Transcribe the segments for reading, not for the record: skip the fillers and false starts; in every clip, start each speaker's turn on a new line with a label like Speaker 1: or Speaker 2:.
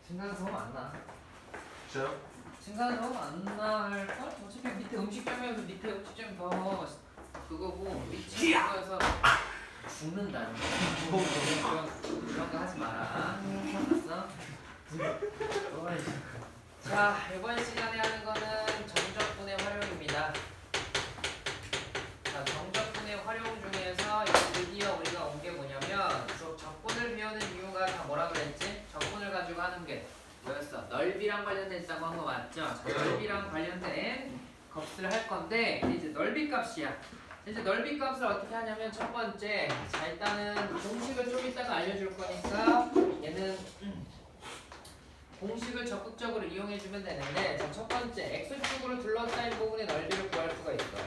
Speaker 1: 층간소음 안 나.
Speaker 2: 진짜요?
Speaker 1: 층간소음 안 나할걸? 어차피 밑에 음식점에서 밑에 음식점 더 그거고 위층 그거에서 죽는다는 거. 그런 거 하지 마라. 알았어? 자, 이번 시간에 하는 거는 정적분의 활용입니다. 자, 정적분의 활용 중에서 드디어 우리가 온 게 뭐냐면 적분을 배우는 이유가 다 뭐라 그랬지? 적분을 가지고 하는 게 뭐였어? 넓이랑 관련됐다고 한 거 맞죠? 자, 넓이랑 관련된 값을 할 건데 이제 넓이 값이야. 이제 넓이 값을 어떻게 하냐면 첫 번째, 자 일단은 공식을 좀 이따가 알려줄 거니까 얘는 공식을 적극적으로 이용해주면 되는데, 자, 첫 번째 x축으로 둘러싸인 부분의 넓이를 구할 수가 있어.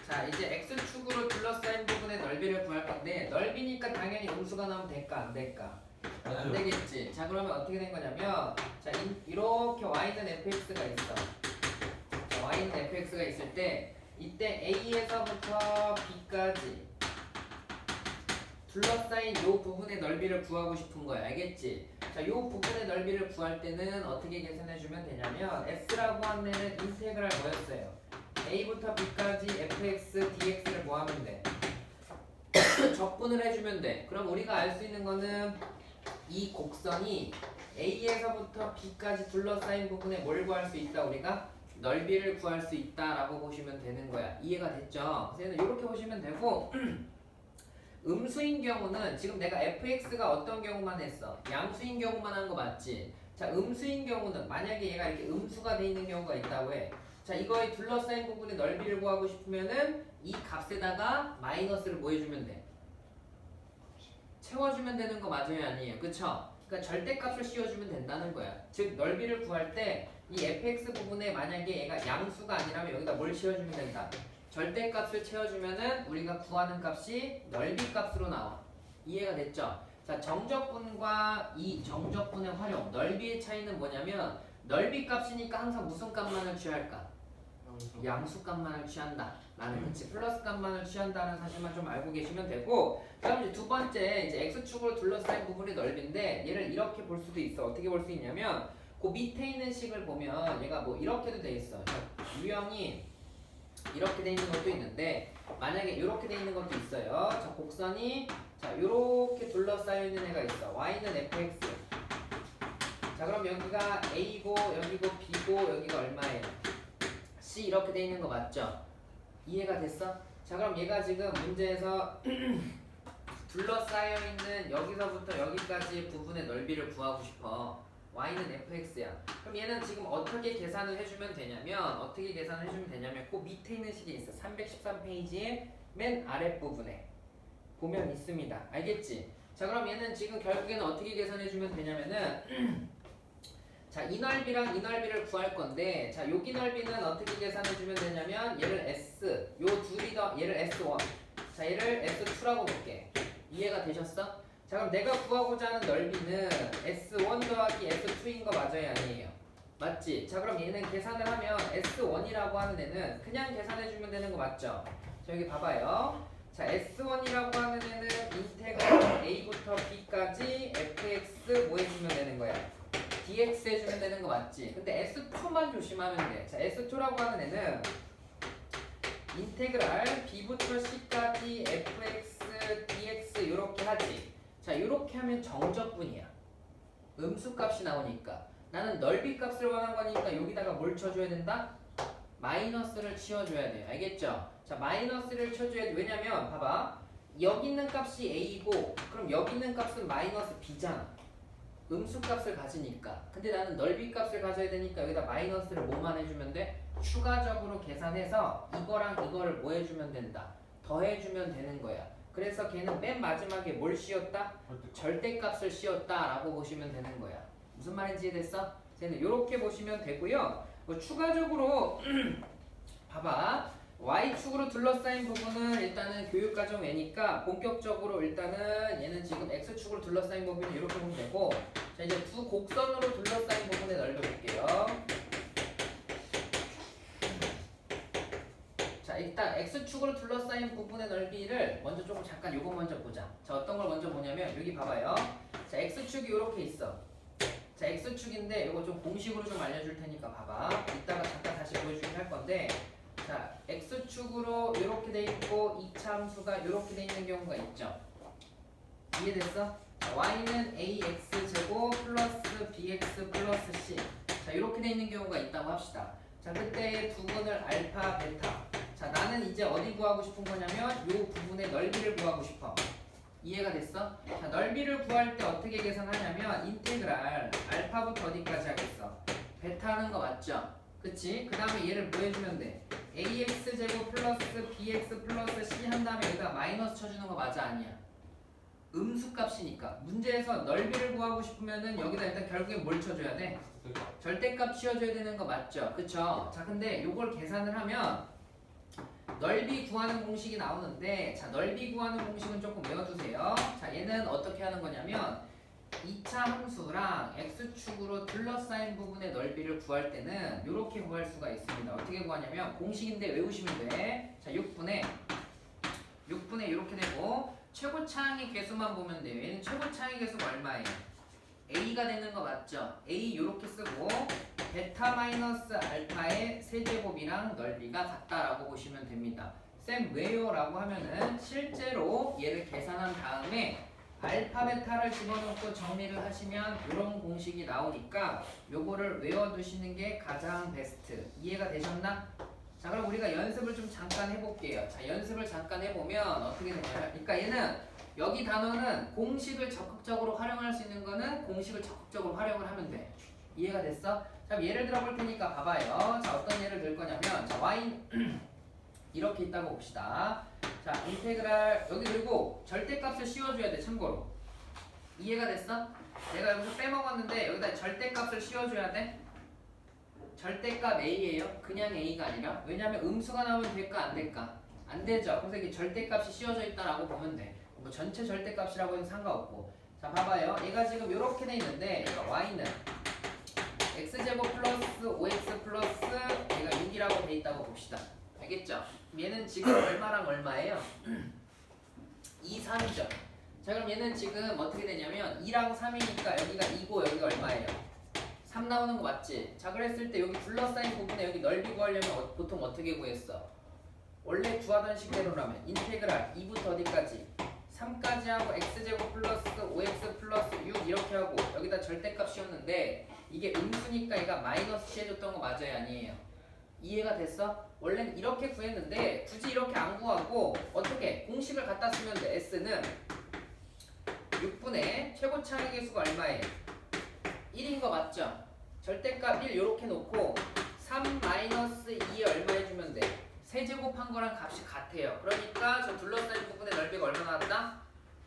Speaker 1: 자, 이제 x축으로 둘러싸인 부분의 넓이를 구할 건데, 넓이니까 당연히 음수가 나오면 될까 안 될까? 안 되겠지. 자, 그러면 어떻게 된 거냐면, 자, 이렇게 y는 fx가 있어. 자, y는 fx가 있을 때 이때 A에서부터 B까지 둘러싸인 요 부분의 넓이를 구하고 싶은 거야. 알겠지? 자, 요 부분의 넓이를 구할 때는 어떻게 계산해주면 되냐면 S라고 하는 애는 인테그랄 뭐였어요? A부터 B까지 fx, dx를 뭐 하면 돼? 적분을 해주면 돼. 그럼 우리가 알 수 있는 거는 이 곡선이 A에서부터 B까지 둘러싸인 부분에 뭘 구할 수 있다? 우리가? 넓이를 구할 수 있다라고 보시면 되는 거야. 이해가 됐죠? 그래서 이렇게 보시면 되고 음수인 경우는 지금 내가 fx가 어떤 경우만 했어? 양수인 경우만 한 거 맞지? 자, 음수인 경우는 만약에 얘가 이렇게 음수가 돼 있는 경우가 있다고 해. 자, 이거에 둘러싸인 부분의 넓이를 구하고 싶으면은 이 값에다가 마이너스를 뭐 해주면 돼? 채워주면 되는 거 맞아요, 아니에요? 그쵸? 그러니까 절대값을 씌워주면 된다는 거야. 즉 넓이를 구할 때 이 fx 부분에 만약에 얘가 양수가 아니라면 여기다 뭘 씌워주면 된다? 절대값을 채워주면은 우리가 구하는 값이 넓이 값으로 나와. 이해가 됐죠? 자, 정적분과 이 정적분의 활용, 넓이의 차이는 뭐냐면 넓이 값이니까 항상 무슨 값만을 취할까? 양수 값만을 취한다. 라는 그치 플러스 값만을 취한다는 사실만 좀 알고 계시면 되고, 그다음 이제 두 번째 이제 x축으로 둘러싸인 부분의 넓이인데 얘를 이렇게 볼 수도 있어. 어떻게 볼 수 있냐면 그 밑에 있는 식을 보면 얘가 뭐 이렇게도 돼 있어. 유형이 이렇게 돼 있는 것도 있는데 만약에 이렇게 돼 있는 것도 있어요. 자, 곡선이 자 이렇게 둘러싸여 있는 애가 있어. y는 fx. 자, 그럼 여기가 a고 여기고 b고 여기가 얼마예요? c 이렇게 돼 있는 거 맞죠? 이해가 됐어? 자, 그럼 얘가 지금 문제에서 둘러싸여 있는 여기서부터 여기까지 부분의 넓이를 구하고 싶어. y는 fx야. 그럼 얘는 지금 어떻게 계산을 해주면 되냐면 그 밑에 있는 식이 있어. 313페이지의 맨 아랫부분에 보면 있습니다. 알겠지? 자, 그럼 얘는 지금 결국에는 어떻게 계산해주면 되냐면은 자, 이 넓이랑 이 넓이를 구할 건데, 자, 여기 넓이는 어떻게 계산해주면 되냐면 얘를 s, 요 둘이 더 얘를 s1, 자, 얘를 s2라고 볼게. 이해가 되셨어? 자, 그럼 내가 구하고자 하는 넓이는 s1 더하기 s2인 거 맞아요, 아니에요? 맞지? 자, 그럼 얘는 계산을 하면 s1이라고 하는 애는 그냥 계산해주면 되는 거 맞죠? 자, 여기 봐봐요. 자, s1이라고 하는 애는 인테그랄 a부터 b까지 fx 뭐 해주면 되는 거야? dx 해주면 되는 거 맞지? 근데 s2만 조심하면 돼. 자, s2라고 하는 애는 인테그랄 b부터 c까지 fx dx 이렇게 하지. 자, 이렇게 하면 정적분이야. 음수값이 나오니까. 나는 넓이 값을 원한 거니까 여기다가 뭘 쳐줘야 된다? 마이너스를 치워줘야 돼요. 알겠죠? 자, 마이너스를 쳐줘야 돼. 왜냐면 봐봐. 여기 있는 값이 a고 그럼 여기 있는 값은 마이너스 b잖아. 음수값을 가지니까. 근데 나는 넓이 값을 가져야 되니까 여기다 마이너스를 뭐만 해주면 돼? 추가적으로 계산해서 이거랑 이거를 뭐 해주면 된다? 더해주면 되는 거야. 그래서 걔는 맨 마지막에 뭘 씌웠다? 절대값을 씌웠다라고 보시면 되는 거야. 무슨 말인지 이해됐어? 쟤는 이렇게 보시면 되고요. 뭐 추가적으로 봐봐. Y축으로 둘러싸인 부분은 일단은 교육과정 외니까 본격적으로 일단은 얘는 지금 X축으로 둘러싸인 부분은 이렇게 보면 되고, 자, 이제 두 곡선으로 둘러싸인 부분에 넓혀볼게요. 자, 자, 일단 x축으로 둘러싸인 부분의 넓이를 먼저 조금 잠깐 요거 먼저 보자. 자, 어떤 걸 먼저 보냐면 여기 봐봐요. 자, x축이 이렇게 있어. 자, x축인데 이거 좀 공식으로 좀 알려줄 테니까 봐봐. 이따가 잠깐 다시 보여주긴 할 건데, 자, x축으로 이렇게 돼 있고 이차 함수가 이렇게 돼 있는 경우가 있죠. 이해됐어? 자, y는 ax 제곱 플러스 bx 플러스 c. 자, 이렇게 돼 있는 경우가 있다고 합시다. 자, 그때 두분을 알파, 베타. 자, 나는 이제 어디 구하고 싶은 거냐면 이 부분의 넓이를 구하고 싶어. 이해가 됐어? 자, 넓이를 구할 때 어떻게 계산하냐면 인테그랄 알파부터 어디까지 하겠어? 베타 하는 거 맞죠? 그치? 그 다음에 얘를 뭐 해주면 돼? ax 제곱 플러스 bx 플러스 c 한 다음에 여기다 마이너스 쳐주는 거 맞아? 아니야? 음수값이니까 문제에서 넓이를 구하고 싶으면은 여기다 일단 결국에 뭘 쳐줘야 돼? 절대값 씌워줘야 되는 거 맞죠? 그쵸? 자, 근데 요걸 계산을 하면 넓이 구하는 공식이 나오는데, 자, 넓이 구하는 공식은 조금 외워두세요. 자, 얘는 어떻게 하는 거냐면 2차 함수랑 x축으로 둘러싸인 부분의 넓이를 구할 때는 이렇게 구할 수가 있습니다. 어떻게 구하냐면 공식인데 외우시면 돼. 자, 6분의 이렇게 되고 최고차항의 개수만 보면 돼요. 얘는 최고차항의 개수가 얼마예요? a가 되는 거 맞죠? a 이렇게 쓰고 베타 마이너스 알파의 세제곱이랑 넓이가 같다라고 보시면 됩니다. 쌤 왜요? 라고 하면은 실제로 얘를 계산한 다음에 알파 베타를 집어넣고 정리를 하시면 이런 공식이 나오니까 요거를 외워두시는 게 가장 베스트. 이해가 되셨나? 자, 그럼 우리가 연습을 좀 잠깐 해볼게요. 자, 연습을 잠깐 해보면 어떻게 되냐면, 그러니까 얘는 여기 단어는 공식을 적극적으로 활용할 수 있는 거는 공식을 적극적으로 활용을 하면 돼. 이해가 됐어? 자, 예를 들어 볼 테니까 봐봐요. 자, 어떤 예를 들 거냐면, 자, y 이렇게 있다고 봅시다. 자, 인테그랄 여기 들고 절대값을 씌워줘야 돼. 참고로 이해가 됐어? 내가 여기서 빼먹었는데 여기다 절대값을 씌워줘야 돼. 절대값 a예요. 그냥 a가 아니라. 왜냐면 음수가 나오면 될까 안 될까? 안 되죠. 그래서 이게 절대값이 씌워져 있다라고 보면 돼. 뭐 전체 절대값이라고 해도 상관없고. 자, 봐봐요. 얘가 지금 이렇게 돼 있는데 y는 x제곱 플러스 5x 플러스 얘가 6이라고 돼 있다고 봅시다. 알겠죠? 얘는 지금 얼마랑 얼마예요? 2, 3이죠. 자, 그럼 얘는 지금 어떻게 되냐면 2랑 3이니까 여기가 2고 여기가 얼마예요? 3 나오는 거 맞지? 자, 그랬을 때 여기 둘러싸인 부분에 여기 넓이 구하려면 보통 어떻게 구했어? 원래 구하던 식대로라면 인테그랄 2부터 어디까지? 3까지 하고 x제곱 플러스 5x 플러스 6 이렇게 하고 여기다 절대값 씌웠는데 이게 음수니까 얘가 마이너스 취해줬던 거 맞아요? 아니에요? 이해가 됐어? 원래는 이렇게 구했는데 굳이 이렇게 안 구하고 어떻게? 공식을 갖다 쓰면 돼. s는 6분의 최고차항의 개수가 얼마예요? 1인 거 맞죠? 절대값 1 이렇게 놓고 3 마이너스 2 얼마 해주면 돼? 세제곱한 거랑 값이 같아요. 그러니까 저 둘러싸인 부분의 넓이가 얼마 나왔다?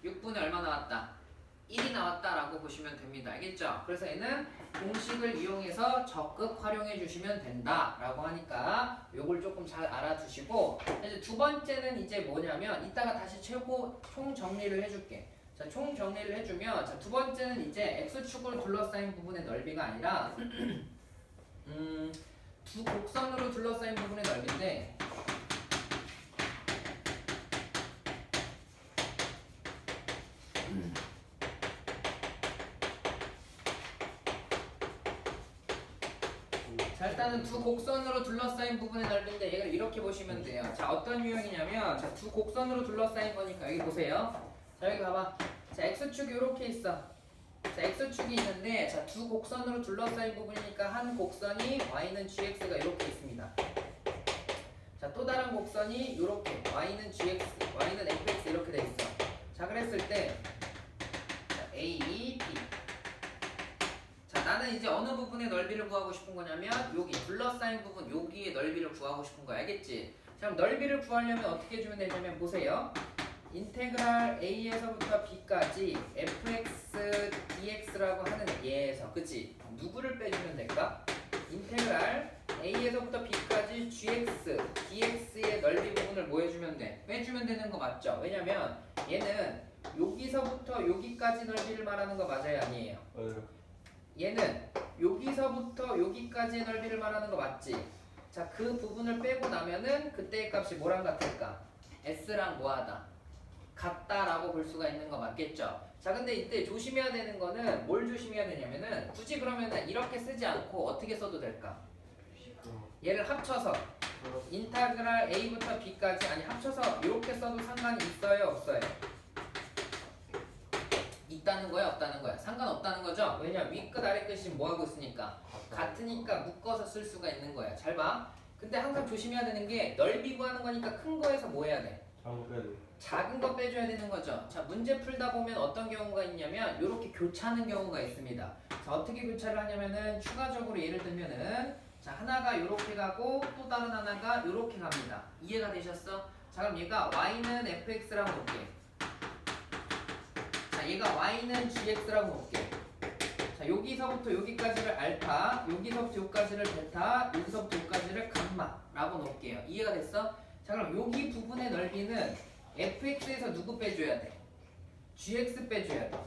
Speaker 1: 6분의 얼마 나왔다? 1이 나왔다라고 보시면 됩니다. 알겠죠? 그래서 얘는 공식을 이용해서 적극 활용해 주시면 된다라고 하니까 요걸 조금 잘 알아두시고, 이제 두 번째는 이제 뭐냐면 이따가 다시 최고 총 정리를 해줄게. 자, 총 정리를 해주면 자, 두 번째는 이제 x축으로 둘러싸인 부분의 넓이가 아니라 두 곡선으로 둘러싸인 부분의 넓이인데 자, 일단은 두 곡선으로 둘러싸인 부분의 넓이인데 얘를 이렇게 보시면 돼요. 자, 어떤 유형이냐면 자, 두 곡선으로 둘러싸인 거니까 여기 보세요. 자, 여기 봐봐. 자, x축이 이렇게 있어. 자, x축이 있는데 자, 두 곡선으로 둘러싸인 부분이니까 한 곡선이 y는 gx가 이렇게 있습니다. 자, 또 다른 곡선이 이렇게 y는 gx, y는 fx 이렇게 돼 있어. 자, 그랬을 때 자, a, b. 자, 나는 이제 어느 부분의 넓이를 구하고 싶은 거냐면 여기 둘러싸인 부분 여기의 넓이를 구하고 싶은 거야. 알겠지? 자, 그럼 넓이를 구하려면 어떻게 해주면 되냐면 보세요. 인테그랄 a에서부터 b까지 fx dx라고 하는 얘에서 그치? 누구를 빼주면 될까? 인테그랄 a에서부터 b까지 gx dx의 넓이 부분을 뭐 해주면 돼? 빼주면 되는 거 맞죠? 왜냐면 얘는 여기서부터 여기까지 넓이를 말하는 거 맞아요? 아니에요? 얘는 여기서부터 여기까지의 넓이를 말하는 거 맞지? 자, 그 부분을 빼고 나면은 그때의 값이 뭐랑 같을까? s랑 뭐하다? 같다라고 볼 수가 있는 거 맞겠죠? 자, 근데 이때 조심해야 되는 거는 뭘 조심해야 되냐면은 굳이 그러면은 이렇게 쓰지 않고 어떻게 써도 될까? 얘를 합쳐서 인타그랄 a부터 b까지 아니 합쳐서 이렇게 써도 상관이 있어요, 없어요? 있다는 거야, 없다는 거야? 상관없다는 거죠? 왜냐? 윗끝 아래끝이 뭐하고 있으니까 같으니까 묶어서 쓸 수가 있는 거야. 잘 봐. 근데 항상 조심해야 되는 게 넓이 구하는 거니까 큰 거에서 뭐 해야 돼? 작은 거 빼줘야 되는 거죠. 자, 문제 풀다 보면 어떤 경우가 있냐면 이렇게 교차하는 경우가 있습니다. 자, 어떻게 교차를 하냐면은 추가적으로 예를 들면은 자, 하나가 이렇게 가고 또 다른 하나가 이렇게 갑니다. 이해가 되셨어? 자, 그럼 얘가 y는 fx라고 놓을게. 자, 얘가 y는 gx라고 놓을게. 자, 여기서부터 여기까지를 알파, 여기서부터 여기까지를 베타, 여기서부터 여기까지를 감마라고 놓을게요. 이해가 됐어? 자, 그럼 여기 부분의 넓이는 fx에서 누구 빼줘야 돼? gx 빼줘야 돼.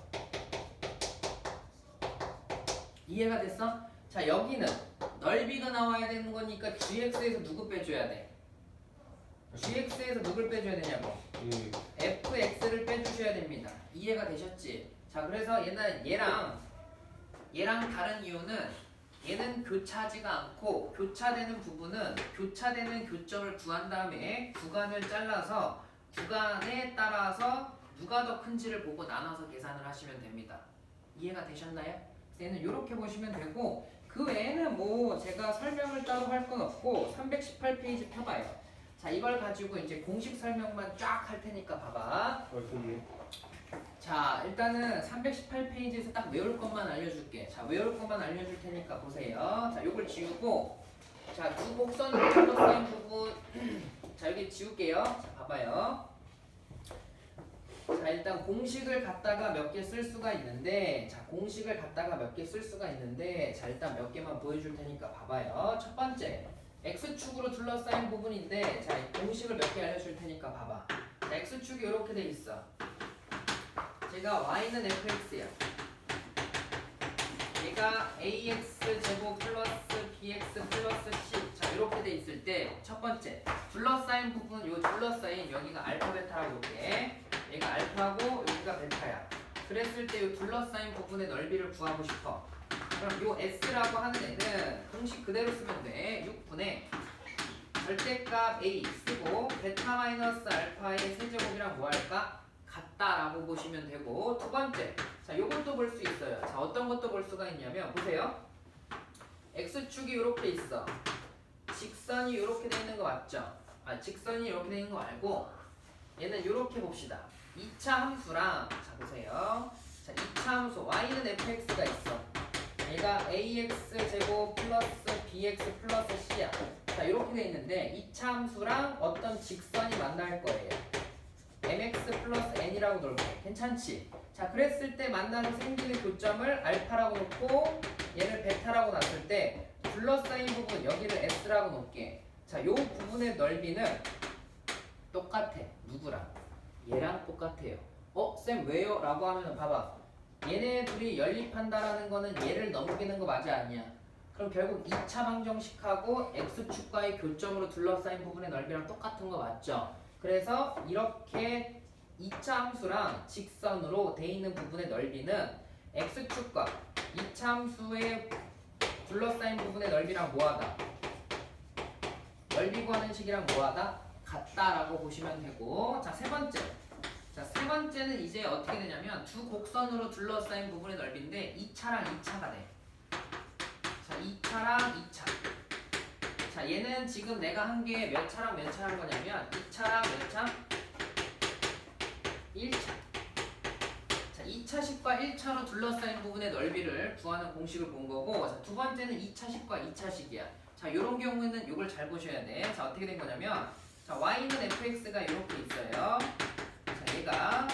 Speaker 1: 이해가 됐어? 자, 여기는 넓이가 나와야 되는 거니까 gx에서 누구 빼줘야 돼? gx에서 누굴 빼줘야 되냐고? fx를 빼주셔야 됩니다. 이해가 되셨지? 자, 그래서 얘랑 다른 이유는 얘는 교차하지가 않고 교차되는 부분은 교차되는 교점을 구한 다음에 구간을 잘라서 구간에 따라서 누가 더 큰지를 보고 나눠서 계산을 하시면 됩니다. 이해가 되셨나요? 얘는 이렇게 보시면 되고 그 외에는 뭐 제가 설명을 따로 할 건 없고 318페이지 펴봐요. 자, 이걸 가지고 이제 공식 설명만 쫙 할 테니까 봐봐. 자, 일단은 318페이지에서 딱 외울 것만 알려줄게. 자, 외울 것만 알려줄 테니까 보세요. 자, 요걸 지우고 자, 두 곡선으로 둘러싸인 부분 자, 여기 지울게요. 자, 봐봐요. 자, 일단 공식을 갖다가 몇 개 쓸 수가 있는데 자, 공식을 갖다가 몇 개 쓸 수가 있는데 자, 일단 몇 개만 보여줄 테니까 봐봐요. 첫 번째 X축으로 둘러싸인 부분인데 자, 공식을 몇 개 알려줄 테니까 봐봐. 자, X축이 이렇게 돼 있어. 제가 y는 fx야. 얘가 ax 제곱 플러스 bx 플러스 c. 자, 이렇게 돼 있을 때 첫 번째 둘러싸인 부분, 요 둘러싸인 여기가 알파 베타라고 볼게. 얘가 알파고 여기가 베타야. 그랬을 때 요 둘러싸인 부분의 넓이를 구하고 싶어. 그럼 요 s라고 하는 애는 공식 그대로 쓰면 돼. 6분의 절대값 a 쓰고 베타 마이너스 알파의 세제곱이랑 뭐 할까? 같다라고 보시면 되고 두 번째 자, 요것도 볼 수 있어요. 자, 어떤 것도 볼 수가 있냐면 보세요. x축이 이렇게 있어. 직선이 이렇게 돼 있는 거 맞죠? 아, 직선이 이렇게 돼 있는 거 말고 얘는 이렇게 봅시다. 2차 함수랑 자, 보세요. 자, 2차 함수 y는 fx가 있어. 얘가 ax 제곱 플러스 bx 플러스 c야. 자, 이렇게 돼 있는데 2차 함수랑 어떤 직선이 만날 거예요. mx 플러스 n이라고 놓을게. 괜찮지? 자, 그랬을 때 만나서 생기는 교점을 알파라고 놓고 얘를 베타라고 놨을 때 둘러싸인 부분 여기를 s라고 놓을게. 자, 요 부분의 넓이는 똑같아. 누구랑? 얘랑 똑같아요. 쌤 왜요? 라고 하면 봐봐. 얘네 둘이 연립한다라는 거는 얘를 넘기는 거 맞아 아니야? 그럼 결국 2차 방정식하고 x축과의 교점으로 둘러싸인 부분의 넓이랑 똑같은 거 맞죠? 그래서 이렇게 2차 함수랑 직선으로 돼 있는 부분의 넓이는 x축과 2차 함수의 둘러싸인 부분의 넓이랑 뭐하다? 넓이 구하는 식이랑 뭐하다? 같다라고 보시면 되고 자, 세 번째. 자, 세 번째는 이제 어떻게 되냐면 두 곡선으로 둘러싸인 부분의 넓이인데 2차랑 2차가 돼. 자, 2차랑 2차. 자, 얘는 지금 내가 한 게 몇 차랑 몇 차란 거냐면 2차랑 몇 차? 1차. 자, 2차식과 1차로 둘러싸인 부분의 넓이를 구하는 공식을 본 거고 자, 두 번째는 2차식과 2차식이야. 자, 요런 경우에는 요걸 잘 보셔야 돼. 자, 어떻게 된 거냐면 자, y는 fx가 이렇게 있어요. 자, 얘가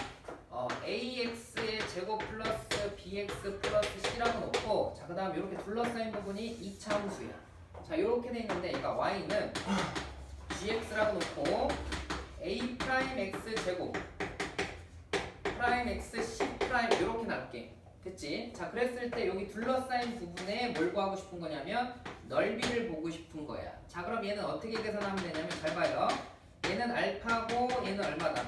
Speaker 1: ax의 제곱 플러스 bx 플러스 c라고 놓고 자, 그 다음 이렇게 둘러싸인 부분이 2차 함수야. 자, 이렇게 돼 있는데 그러니까 y는 gx라고 놓고 a 프라임 x 제곱 프라임 x c 프라임 이렇게 놔볼게. 됐지? 자, 그랬을 때 여기 둘러싸인 부분에 뭘 구하고 싶은 거냐면 넓이를 보고 싶은 거야. 자, 그럼 얘는 어떻게 계산하면 되냐면 잘 봐요. 얘는 알파고 얘는 얼마다?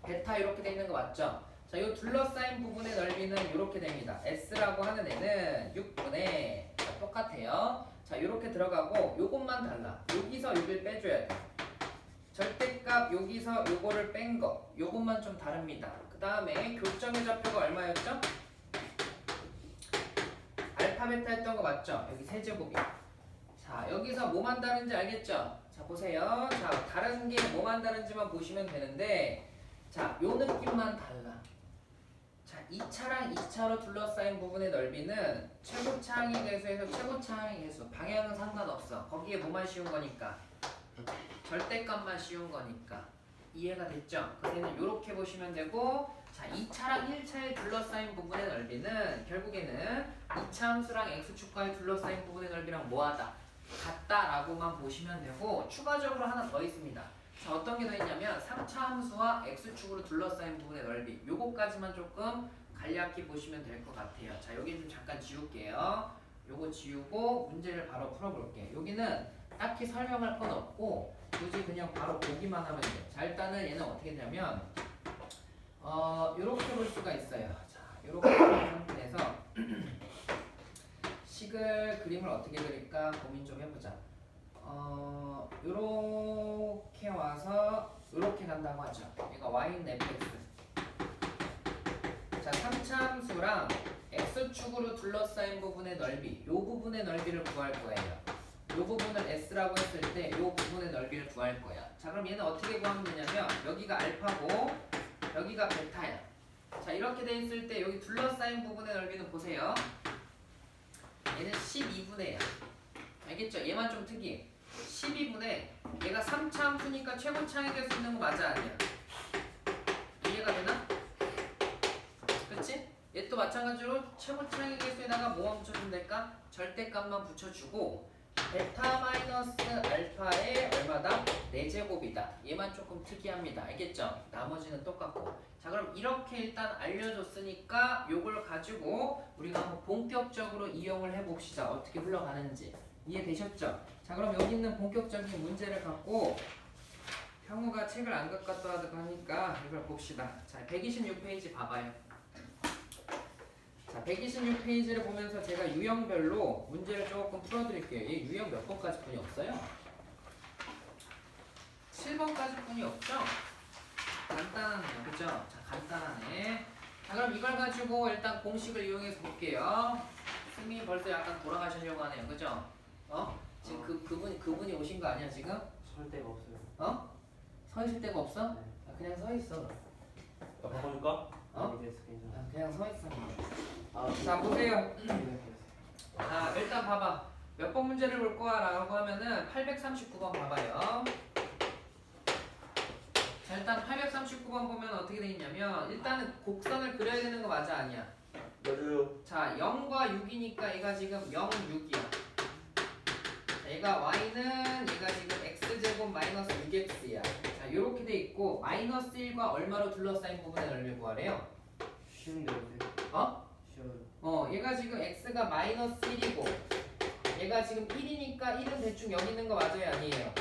Speaker 1: 베타 이렇게 돼 있는 거 맞죠? 자, 요 둘러싸인 부분의 넓이는 이렇게 됩니다. S라고 하는 애는 6분의 똑같아요. 자, 이렇게 들어가고 요것만 달라. 여기서 여기를 빼줘야 돼. 절대값 여기서 요거를 뺀 거. 요것만 좀 다릅니다. 그 다음에 교점의 좌표가 얼마였죠? 알파 베타 했던 거 맞죠? 여기 세제곱이. 자, 여기서 뭐만 다른지 알겠죠? 자, 보세요. 자, 다른 게 뭐만 다른지만 보시면 되는데, 자, 요 느낌만 달라. 자, 2차랑 2차로 둘러싸인 부분의 넓이는 최고차 항의 개수에서 최고차 항의 개수. 방향은 상관없어. 거기에 뭐만 씌운 거니까? 절대값만 씌운 거니까. 이해가 됐죠? 그래서 요렇게 보시면 되고, 자, 2차랑 1차에 둘러싸인 부분의 넓이는 결국에는 2차 함수랑 x축과에 둘러싸인 부분의 넓이랑 뭐하다? 같다라고만 보시면 되고, 추가적으로 하나 더 있습니다. 자, 어떤 게 더 있냐면 3차 함수와 x축으로 둘러싸인 부분의 넓이, 요거까지만 조금 간략히 보시면 될 것 같아요. 자, 여기 좀 잠깐 지울게요. 요거 지우고 문제를 바로 풀어볼게요. 여기는 딱히 설명할 건 없고 굳이 그냥 바로 보기만 하면 돼요. 자, 일단은 얘는 어떻게 되냐면 요렇게 볼 수가 있어요. 자, 요렇게 본 상태에서 식을 그림을 어떻게 그릴까 고민 좀 해보자. 요렇게 와서 요렇게 간다고 하죠. 얘가 y는 fx. 자, 3차 함수랑 x축으로 둘러싸인 부분의 넓이, 요 부분의 넓이를 구할 거예요. 요 부분을 s라고 했을 때 요 부분의 넓이를 구할 거야. 자, 그럼 얘는 어떻게 구하면 되냐면 여기가 알파고 여기가 베타야. 자, 이렇게 돼 있을 때 여기 둘러싸인 부분의 넓이는 보세요. 얘는 12분의 1. 알겠죠? 얘만 좀 특이해. 12분의 얘가 3차 함수니까 최고차 항의 개수 있는 거 맞아 아니야? 이해가 되나? 그치? 얘 또 마찬가지로 최고차 항의 개수에다가 뭐만 붙여주면 될까? 절대값만 붙여주고 베타 마이너스 알파의 얼마다? 4제곱이다. 얘만 조금 특이합니다. 알겠죠? 나머지는 똑같고. 자, 그럼 이렇게 일단 알려줬으니까 요걸 가지고 우리가 한번 본격적으로 이용을 해봅시다. 어떻게 흘러가는지. 이해되셨죠? 자, 그럼 여기 있는 본격적인 문제를 갖고 형우가 책을 안 갖고 왔다고 하니까 이걸 봅시다. 자, 126페이지 봐봐요. 자, 126페이지를 보면서 제가 유형별로 문제를 조금 풀어드릴게요. 이 유형 몇 번까지 분이 없어요? 7번까지 분이 없죠? 간단하네요. 그죠? 자, 간단하네. 자, 그럼 이걸 가지고 일단 공식을 이용해서 볼게요. 승민이 벌써 약간 돌아가시려고 하네요. 그죠? 지금 그분이 오신 거 아니야, 지금?
Speaker 2: 설 데가 없어요.
Speaker 1: 서 있을 데가 없어?
Speaker 2: 네.
Speaker 1: 그냥 서 있어.
Speaker 2: 바꿔줄까?
Speaker 1: 어?
Speaker 2: 됐어, 괜찮아.
Speaker 1: 그냥 서 있어.
Speaker 2: 아,
Speaker 1: 자, 보세요.
Speaker 2: 네.
Speaker 1: 자, 일단 봐봐. 몇 번 문제를 볼 거야라고 하면은 839번 봐봐요. 자, 일단 839번 보면 어떻게 돼 있냐면 일단은 곡선을 그려야 되는 거 맞아 아니야?
Speaker 2: 맞아요.
Speaker 1: 자, 0과 6이니까 얘가 지금 0, 6이야. 자, 얘가 y는 얘가 지금 x제곱 마이너스 6x야. 자, 요렇게 돼 있고 마이너스 1과 얼마로 둘러싸인 부분의 넓이를 구하래요?
Speaker 2: 쉬운데 어때? 쉬워요.
Speaker 1: 얘가 지금 x가 마이너스 1이고 얘가 지금 1이니까 1은 대충 여기 있는 거 맞아요 아니에요?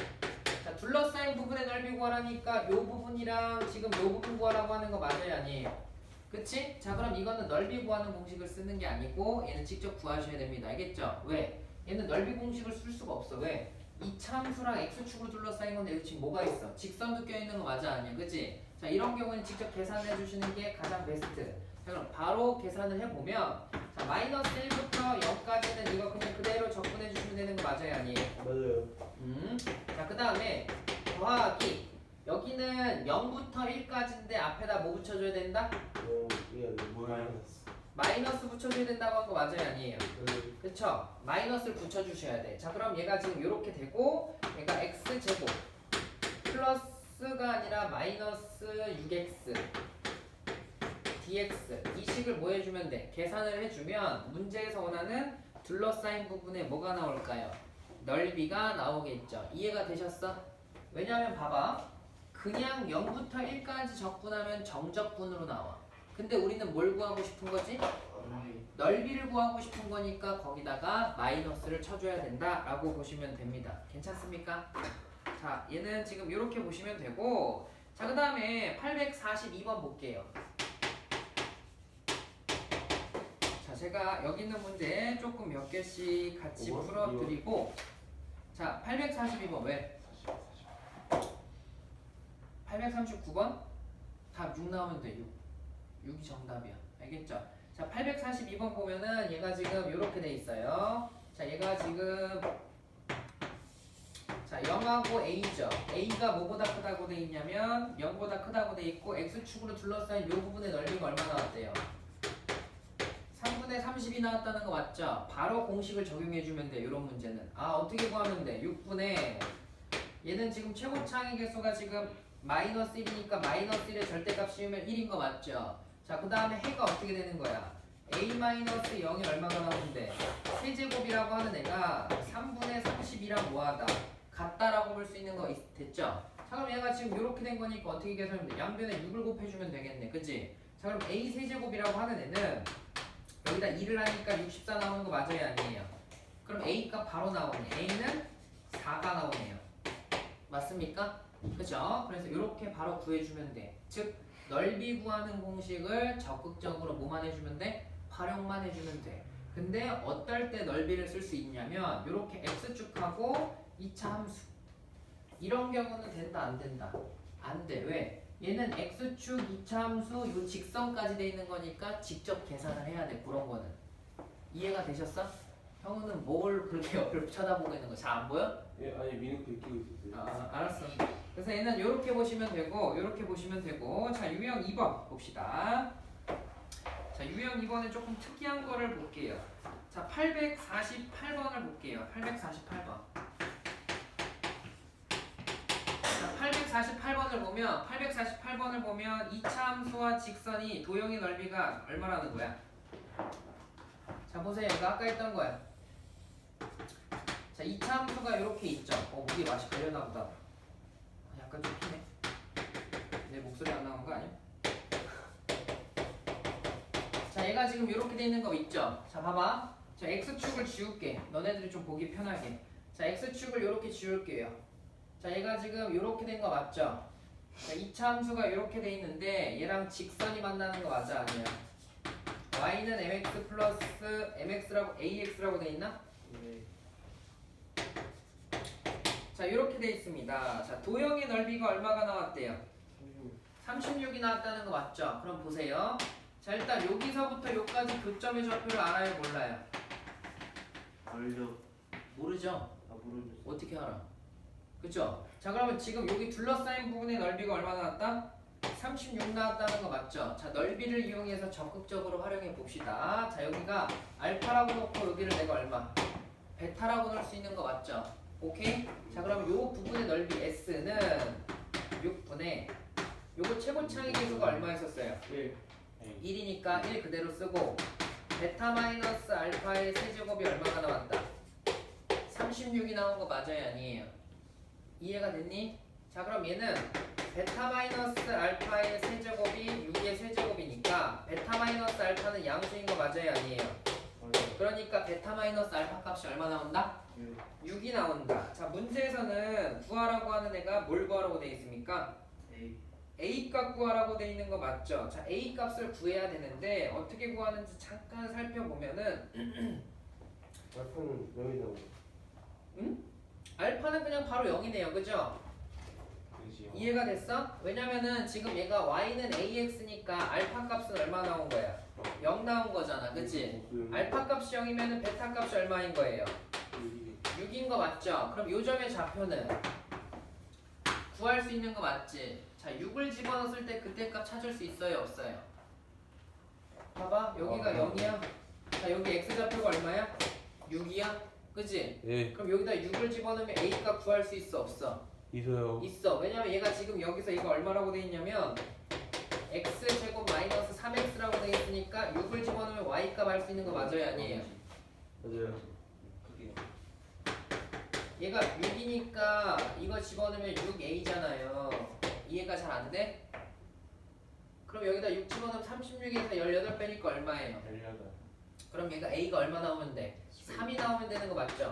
Speaker 1: 자, 둘러싸인 부분의 넓이 구하라니까 요 부분이랑 지금 요 부분 구하라고 하는 거 맞아요 아니에요? 그치? 자, 그럼 이거는 넓이 구하는 공식을 쓰는 게 아니고 얘는 직접 구하셔야 됩니다. 알겠죠? 왜? 얘는 넓이 공식을 쓸 수가 없어. 왜? 이 참수랑 x축으로 둘러싸인 건데 여기 지금 뭐가 있어? 직선도 껴있는 거 맞아 아니야? 그치? 자, 이런 경우는 직접 계산해 주시는 게 가장 베스트. 자, 그럼 바로 계산을 해보면 자, 마이너스 1부터 0까지는 이거 그냥 그대로 적분해 주시면 되는 거 맞아요 아니에요?
Speaker 2: 맞아요.
Speaker 1: 자, 그 다음에 더하기 여기는 0부터 1까지인데 앞에다 뭐 붙여줘야 된다? 마이너스 붙여줘야 된다고 한 거 맞아요 아니에요? 그쵸? 마이너스를 붙여주셔야 돼. 자, 그럼 얘가 지금 이렇게 되고 얘가 x제곱 플러스가 아니라 마이너스 6x dx 이 식을 뭐 해주면 돼? 계산을 해주면 문제에서 원하는 둘러싸인 부분에 뭐가 나올까요? 넓이가 나오겠죠. 이해가 되셨어? 왜냐하면 봐봐. 그냥 0부터 1까지 적분하면 정적분으로 나와. 근데 우리는 뭘 구하고 싶은 거지? 넓이를 구하고 싶은 거니까 거기다가 마이너스를 쳐줘야 된다라고 보시면 됩니다. 괜찮습니까? 자, 얘는 지금 이렇게 보시면 되고, 자, 그 다음에 842번 볼게요. 자, 제가 여기 있는 문제 조금 몇 개씩 같이
Speaker 2: 5번?
Speaker 1: 풀어드리고, 자, 842번 왜? 839번? 답 6 나오면 돼. 6이 정답이야. 알겠죠? 자, 842번 보면은 얘가 지금 이렇게 돼 있어요. 자, 얘가 지금 자, 0하고 A죠. A가 뭐보다 크다고 돼 있냐면 0보다 크다고 돼 있고 X축으로 둘러싸인 이 부분의 넓이가 얼마 나왔대요? 3분의 30이 나왔다는 거 맞죠? 바로 공식을 적용해 주면 돼. 이런 문제는. 아, 어떻게 구하면 돼? 6분의 얘는 지금 최고차의 개수가 지금 마이너스 1이니까 마이너스 1의 절대값 씌우면 1인 거 맞죠? 자, 그 다음에 해가 어떻게 되는 거야? A-0이 얼마가 나오는데 세제곱이라고 하는 애가 3분의 30이랑 뭐하다? 같다라고 볼 수 있는 거 됐죠? 자, 그럼 얘가 지금 이렇게 된 거니까 어떻게 계산하면 돼? 양변에 6을 곱해주면 되겠네. 그치? 자, 그럼 A 세제곱이라고 하는 애는 여기다 2를 하니까 64 나오는 거 맞아요? 아니에요? 그럼 A 값 바로 나오네. A는 4가 나오네요. 맞습니까? 그죠? 그래서 이렇게 바로 구해주면 돼. 즉 넓이 구하는 공식을 적극적으로 뭐만 해주면 돼? 활용만 해주면 돼. 근데 어떨 때 넓이를 쓸 수 있냐면 이렇게 x축하고 2차 함수 이런 경우는 된다 안 된다? 안 돼. 왜? 얘는 x축 2차 함수 요 직선까지 돼 있는 거니까 직접 계산을 해야 돼. 그런 거는 이해가 되셨어? 형우는 뭘 그렇게 옆을 쳐다보고 있는 거 잘 안 보여?
Speaker 2: 예, 아니 미니크 끼고 있었어요.
Speaker 1: 아, 알았어. 그래서 얘는 이렇게 보시면 되고, 이렇게 보시면 되고, 자, 유형 2번 봅시다. 자, 유형 2번은 조금 특이한 거를 볼게요. 자, 848번을 볼게요. 848번. 자, 848번을 보면 2차 함수와 직선이 도형의 넓이가 얼마라는 거야? 자, 보세요. 이거 아까 했던 거야. 자, 2차 함수가 이렇게 있죠. 목이 맛이 걸렸나 보다. 약간 좀 피네. 내 목소리 안 나온 거 아니야? 자, 얘가 지금 이렇게 돼 있는 거 있죠? 자, 봐봐. 자, x축을 지울게. 너네들이 좀 보기 편하게. 자, x축을 이렇게 지울게요. 자, 얘가 지금 이렇게 된 거 맞죠? 자, 2차 함수가 이렇게 돼 있는데 얘랑 직선이 만나는 거 맞아? 아니야? y는 mx 플러스 mx라고 ax라고 돼 있나?
Speaker 2: 네.
Speaker 1: 자, 이렇게 돼 있습니다. 자, 도형의 넓이가 얼마가 나왔대요? 36이 나왔다는 거 맞죠? 그럼 보세요. 자, 일단 여기서부터 여기까지 교점의 좌표를 알아요? 몰라요?
Speaker 2: 알려.
Speaker 1: 모르죠?
Speaker 2: 아 모르겠어.
Speaker 1: 어떻게 알아? 그쵸? 자, 그러면 지금 여기 둘러싸인 부분의 넓이가 얼마 나왔다? 36 나왔다는 거 맞죠? 자, 넓이를 이용해서 적극적으로 활용해 봅시다. 자, 여기가 알파라고 놓고 여기를 내가 얼마? 베타라고 넣을 수 있는 거 맞죠? 오케이? 자, 그럼 요 부분의 넓이 S는 6분의 요거 최고차의 개수가 얼마였었어요? 1이니까 1 그대로 쓰고 베타 마이너스 알파의 세제곱이 얼마가 나왔다? 36이 나온 거 맞아요? 아니에요? 이해가 됐니? 자, 그럼 얘는 베타 마이너스 알파의 세제곱이 6의 세제곱이니까 베타 마이너스 알파는 양수인 거 맞아요? 아니에요? 그러니까 베타 마이너스 알파 값이 얼마 나온다? 6이 나온다. 자, 문제에서는 구하라고 하는 애가 뭘 구하라고 되어 있습니까? A 값 구하라고 되어 있는 거 맞죠? 자, A 값을 구해야 되는데 어떻게 구하는지 잠깐 살펴보면은
Speaker 2: 알파는 0이 나오고.
Speaker 1: 응? 알파는 그냥 바로 0이네요. 그죠?
Speaker 2: 그렇지요.
Speaker 1: 이해가 됐어? 왜냐면은 지금 얘가 y는 ax니까 알파 값은 얼마 나온 거야? 0 나온 거잖아. 그치? 알파 값이 0이면은 베타 값이 얼마인 거예요? 6인 거 맞죠? 그럼 요점의 좌표는 구할 수 있는 거 맞지? 자, 6을 집어넣었을 때 그때 값 찾을 수 있어요? 없어요? 봐봐. 여기가 0이야. 자, 여기 x좌표가 얼마야? 6이야? 그치?
Speaker 2: 예.
Speaker 1: 그럼 여기다 6을 집어넣으면 a 값 구할 수 있어? 없어?
Speaker 2: 있어요.
Speaker 1: 있어. 왜냐면 얘가 지금 여기서 이거 얼마라고 돼 있냐면 x제곱 마이너스 3x라고 돼 있으니까 6을 집어넣으면 y 값 알 수 있는 거 맞아요? 아니에요?
Speaker 2: 맞아요.
Speaker 1: 얘가 6이니까 이거 집어넣으면 6a잖아요. 이해가 잘 안 돼? 그럼 여기다 6 집어넣으면 36에서 18 빼니까 얼마예요?
Speaker 2: 18.
Speaker 1: 그럼 얘가 A가 얼마 나오면 돼? 3이 나오면 되는 거 맞죠?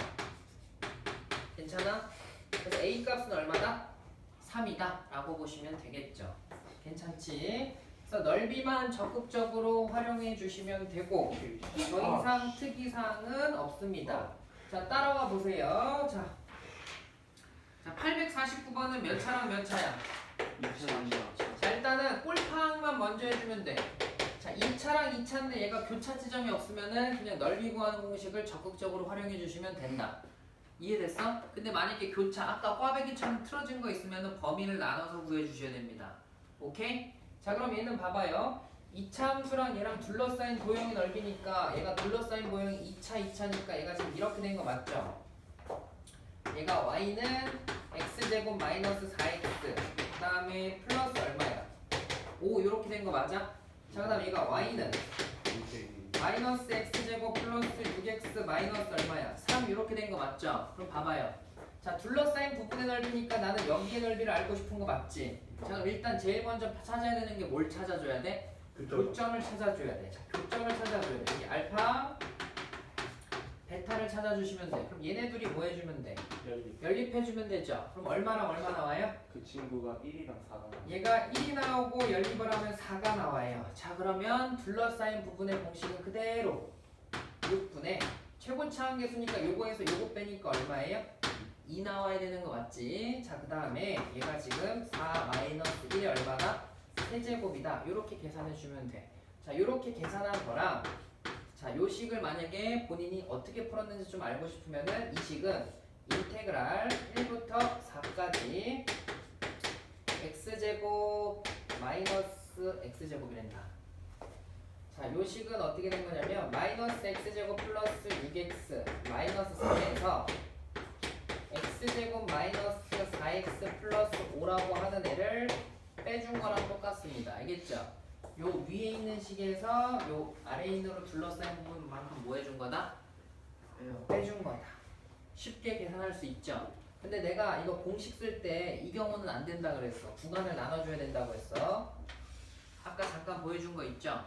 Speaker 1: 괜찮아? 그래서 A 값은 얼마다? 3이다 라고 보시면 되겠죠. 괜찮지? 그래서 넓이만 적극적으로 활용해 주시면 되고 더 이상 특이사항은 없습니다. 자, 따라와 보세요. 자, 849번은 몇 차랑 몇 차야?
Speaker 2: 2,000원이요.
Speaker 1: 자, 일단은 꼴파항만 먼저 해주면 돼. 자, 2차랑 2차인데 얘가 교차 지점이 없으면은 그냥 넓이 구하는 공식을 적극적으로 활용해 주시면 된다. 이해됐어? 근데 만약에 교차, 아까 꽈배기처럼 틀어진 거 있으면은 범위를 나눠서 구해 주셔야 됩니다. 오케이? 자, 그럼 얘는 봐봐요. 2차 함수랑 얘랑 둘러싸인 도형의 넓이니까 얘가 둘러싸인 도형이 2차니까 얘가 지금 이렇게 된 거 맞죠? 얘가 y는 x제곱 마이너스 4x 그 다음에 플러스 얼마야? 5 이렇게 된 거 맞아? 자, 그 다음 얘가 y는 마이너스 x제곱 플러스 6x 마이너스 얼마야? 3 이렇게 된 거 맞죠? 그럼 봐봐요. 자, 둘러싸인 부분의 넓이니까 나는 여기의 넓이를 알고 싶은 거 맞지? 자, 그럼 일단 제일 먼저 찾아야 되는 게 뭘 찾아줘야 돼? 교점을 찾아줘야 돼. 자, 교점을 찾아줘야 돼. 여기 알파, 베타를 찾아주시면 돼. 그럼 얘네들이 뭐 해주면 돼? 연립해주면 되죠. 그럼 얼마랑 얼마 나와요?
Speaker 2: 그 친구가 1이랑 4가
Speaker 1: 얘가 1이 나오고 연립을 하면 4가 나와요. 자, 그러면 둘러싸인 부분의 공식은 그대로 6분의 최고차 한계수니까 요거에서 요거 빼니까 얼마예요? 2 나와야 되는 거 맞지? 자, 그 다음에 얘가 지금 4 마이너스 1이 얼마다? 세제곱이다. 요렇게 계산해 주면 돼. 자, 요렇게 계산한 거랑 자, 요 식을 만약에 본인이 어떻게 풀었는지 좀 알고 싶으면은 이 식은 인테그랄 1부터 4까지 x제곱 마이너스 x제곱이란다. 자, 요 식은 어떻게 된 거냐면 마이너스 x제곱 플러스 6x 마이너스 3에서 x제곱 마이너스 4x 플러스 5라고 하는 애를 빼준 거랑 똑같습니다. 알겠죠? 요 위에 있는 식에서 요 아래 인으로 둘러싸인 부분만큼 뭐 해준 거다? 빼준 거다. 쉽게 계산할 수 있죠? 근데 내가 이거 공식 쓸 때 이 경우는 안 된다 그랬어. 구간을 나눠줘야 된다고 했어. 아까 잠깐 보여준 거 있죠?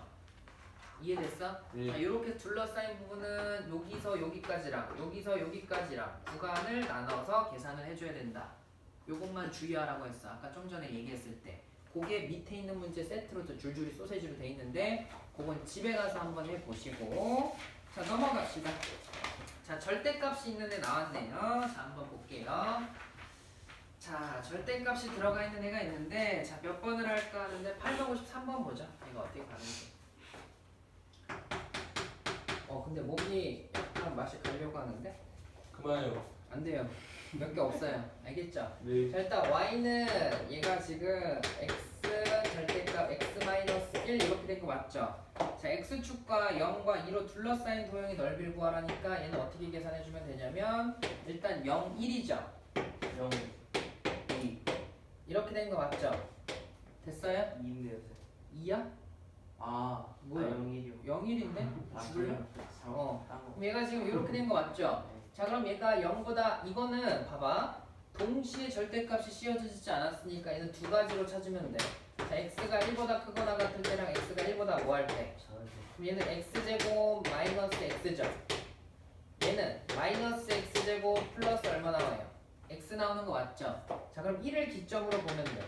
Speaker 1: 이해됐어?
Speaker 2: 네.
Speaker 1: 자, 요렇게 둘러싸인 부분은 여기서 여기까지랑 여기서 여기까지랑 구간을 나눠서 계산을 해줘야 된다. 요것만 주의하라고 했어. 아까 좀 전에 얘기했을 때. 그게 밑에 있는 문제 세트로 줄줄이 소세지로 돼 있는데 그건 집에 가서 한번 해보시고 자, 넘어갑시다. 자, 절대값이 있는 애 나왔네요. 자, 한번 볼게요. 자, 절대값이 들어가 있는 애가 있는데 자, 몇 번을 할까 하는데 853번 보자. 이거 어떻게 가는지. 근데 목이 약간 맛이 가려고 하는데
Speaker 2: 그만해요.
Speaker 1: 안 돼요. 몇 개 없어요. 알겠죠?
Speaker 2: 네.
Speaker 1: 자, 일단 y는 얘가 지금 x 절대값 x-1 이렇게 된 거 맞죠? 자, x축과 0과 2로 둘러싸인 도형의 넓이를 구하라니까 얘는 어떻게 계산해주면 되냐면 일단 0, 1이죠?
Speaker 2: 0, 2.
Speaker 1: 이렇게 된 거 맞죠? 됐어요?
Speaker 2: 2인데요.
Speaker 1: 2야?
Speaker 2: 아,
Speaker 1: 뭐야?
Speaker 2: 0, 1이요.
Speaker 1: 0, 1인데? 죽을래?
Speaker 2: 어.
Speaker 1: 그럼 얘가 지금 이렇게 된 거 맞죠? 자, 그럼 얘가 0보다 이거는 봐봐 동시에 절대값이 씌워지지 않았으니까 얘는 두 가지로 찾으면 돼. 자, x가 1보다 크거나 같을 때랑 x가 1보다 뭐 할 때? 그럼 얘는 x제곱 마이너스 x죠. 얘는 마이너스 x제곱 플러스 얼마 나와요? x 나오는 거 맞죠? 자, 그럼 1을 기점으로 보면 돼.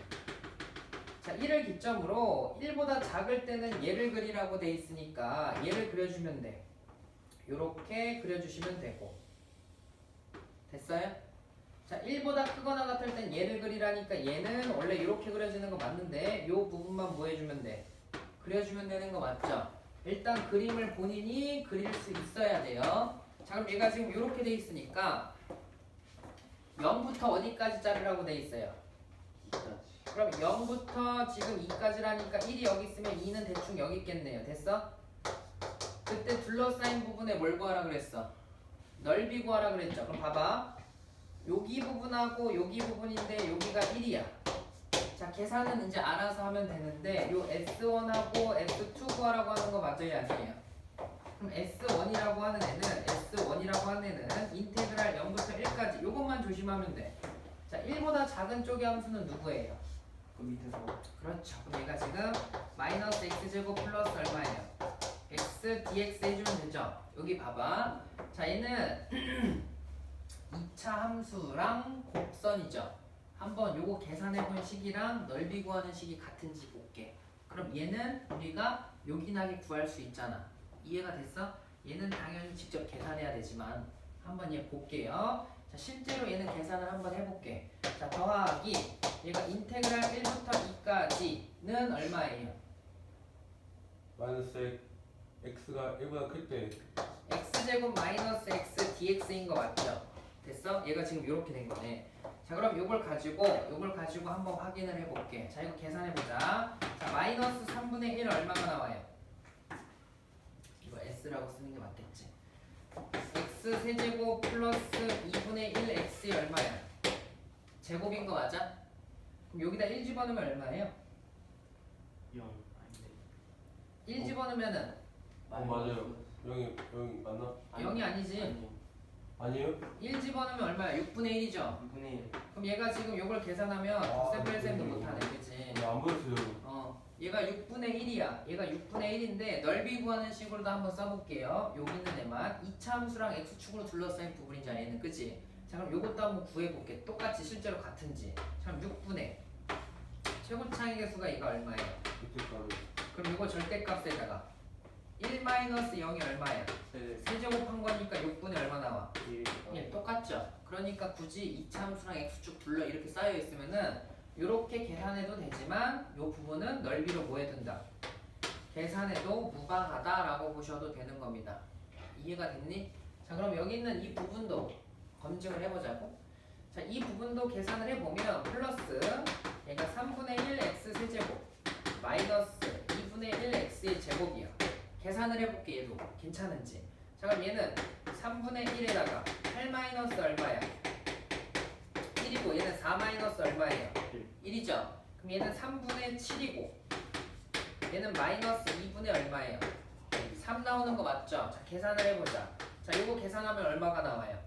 Speaker 1: 자, 1을 기점으로 1보다 작을 때는 얘를 그리라고 돼 있으니까 얘를 그려주면 돼. 요렇게 그려주시면 되고 됐어요? 자, 1보다 크거나 같을 땐 얘를 그리라니까 얘는 원래 이렇게 그려지는 거 맞는데 요 부분만 뭐 해주면 돼? 그려주면 되는 거 맞죠? 일단 그림을 본인이 그릴 수 있어야 돼요. 자, 그럼 얘가 지금 이렇게 돼 있으니까 0부터 어디까지 자르라고 돼 있어요? 그럼 0부터 지금 2까지라니까 1이 여기 있으면 2는 대충 여기 있겠네요. 됐어? 그때 둘러싸인 부분에 뭘 구하라 그랬어? 넓이 구하라 그랬죠. 그럼 봐봐. 여기 부분하고 여기 부분인데 여기가 1이야. 자, 계산은 이제 알아서 하면 되는데 요 S1하고 S2 구하라고 하는 거 맞아요? 아니에요? 그럼 S1이라고 하는 애는 인테그랄 0부터 1까지 요것만 조심하면 돼. 자, 1보다 작은 쪽의 함수는 누구예요?
Speaker 2: 그 밑에서.
Speaker 1: 그렇죠. 그럼 얘가 지금 마이너스 x제곱 플러스 얼마예요? x dx 해주면 되죠. 여기 봐봐. 자 얘는 2차 함수랑 곡선이죠. 한번 요거 계산해본 식이랑 넓이 구하는 식이 같은지 볼게. 그럼 얘는 우리가 요긴하게 구할 수 있잖아. 이해가 됐어? 얘는 당연히 직접 계산해야 되지만 한번 얘 볼게요. 자 실제로 얘는 계산을 한번 해볼게. 자 더하기 얘가 인테그랄 1부터 2까지는 얼마예요?
Speaker 3: 마이너스 x가 1보다 클 때
Speaker 1: x제곱 마이너스 x dx인 거 맞죠? 됐어? 얘가 지금 이렇게 된 거네. 자 그럼 요걸 가지고 한번 확인을 해볼게. 자 이거 계산해보자. 자 마이너스 3분의 1 얼마가 나와요? 이거 s라고 쓰는 게 맞겠지. x 세제곱 플러스 2분의 1 x이 얼마야? 제곱인 거 맞아? 그럼 여기다 1 집어넣으면 얼마예요?
Speaker 2: 0 아닌데.
Speaker 1: 1 집어넣으면은
Speaker 3: 맞아요. 0이 맞나?
Speaker 1: 0이 아니지.
Speaker 3: 아니에요?
Speaker 1: 1 집어넣으면 얼마야? 6분의 1이죠?
Speaker 2: 6분의 1.
Speaker 1: 그럼 얘가 지금 요걸 계산하면 곱셈뺄셈도 못하네, 그치?
Speaker 3: 안 보였어요.
Speaker 1: 얘가 6분의 1이야. 얘가 6분의 1인데 넓이 구하는 식으로도 한번 써볼게요. 여기 있는 애만 2차 함수랑 x축으로 둘러싸인 부분이잖아, 얘는, 그치? 자 그럼 요것도 한번 구해볼게. 똑같이 실제로 같은지. 자 그럼 6분의 최고차의 개수가 이거 얼마예요?
Speaker 3: 이때까지.
Speaker 1: 그럼 이거 절대값에다가 1-0이 얼마예요? 세제곱한 거니까 6분의 얼마 나와? 1. 똑같죠? 그러니까 굳이 2차 함수랑 x축 둘러 이렇게 쌓여 있으면은 이렇게 계산해도 되지만 이 부분은 넓이로 뭐 해둔다? 계산해도 무방하다라고 보셔도 되는 겁니다. 이해가 됐니? 자 그럼 여기 있는 이 부분도 검증을 해보자고. 자 이 부분도 계산을 해보면 플러스 얘가 3분의 1 x 세제곱 마이너스 2분의 1 x의 제곱이야. 계산을 해볼게. 얘도 괜찮은지. 자 그럼 얘는 3분의 1에다가 8 마이너스 얼마야? 1이고 얘는 4 마이너스 얼마예요? 1이죠? 그럼 얘는 3분의 7이고 얘는 마이너스 2분의 얼마예요? 3 나오는 거 맞죠? 자 계산을 해보자. 자 요거 계산하면 얼마가 나와요?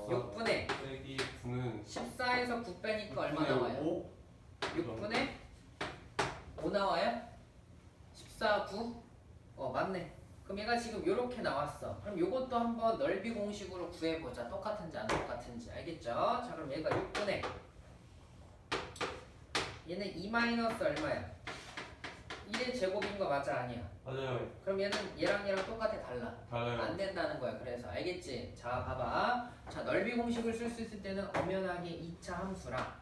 Speaker 1: 6분의
Speaker 3: 빼기 9는
Speaker 1: 14에서 9 빼니까 얼마 나와요? 6분의 5 나와요? 14, 9? 맞네. 그럼 얘가 지금 요렇게 나왔어. 그럼 요것도 한번 넓이 공식으로 구해보자. 똑같은지 안 똑같은지. 알겠죠? 자 그럼 얘가 6분의 얘는 2 마이너스 얼마야? 1의 제곱인 거 맞아? 아니야?
Speaker 3: 맞아요.
Speaker 1: 그럼 얘는 얘랑 똑같아? 달라?
Speaker 3: 달라요.
Speaker 1: 안 된다는 거야. 그래서 알겠지? 자 봐봐. 자 넓이 공식을 쓸 수 있을 때는 엄연하게 2차 함수랑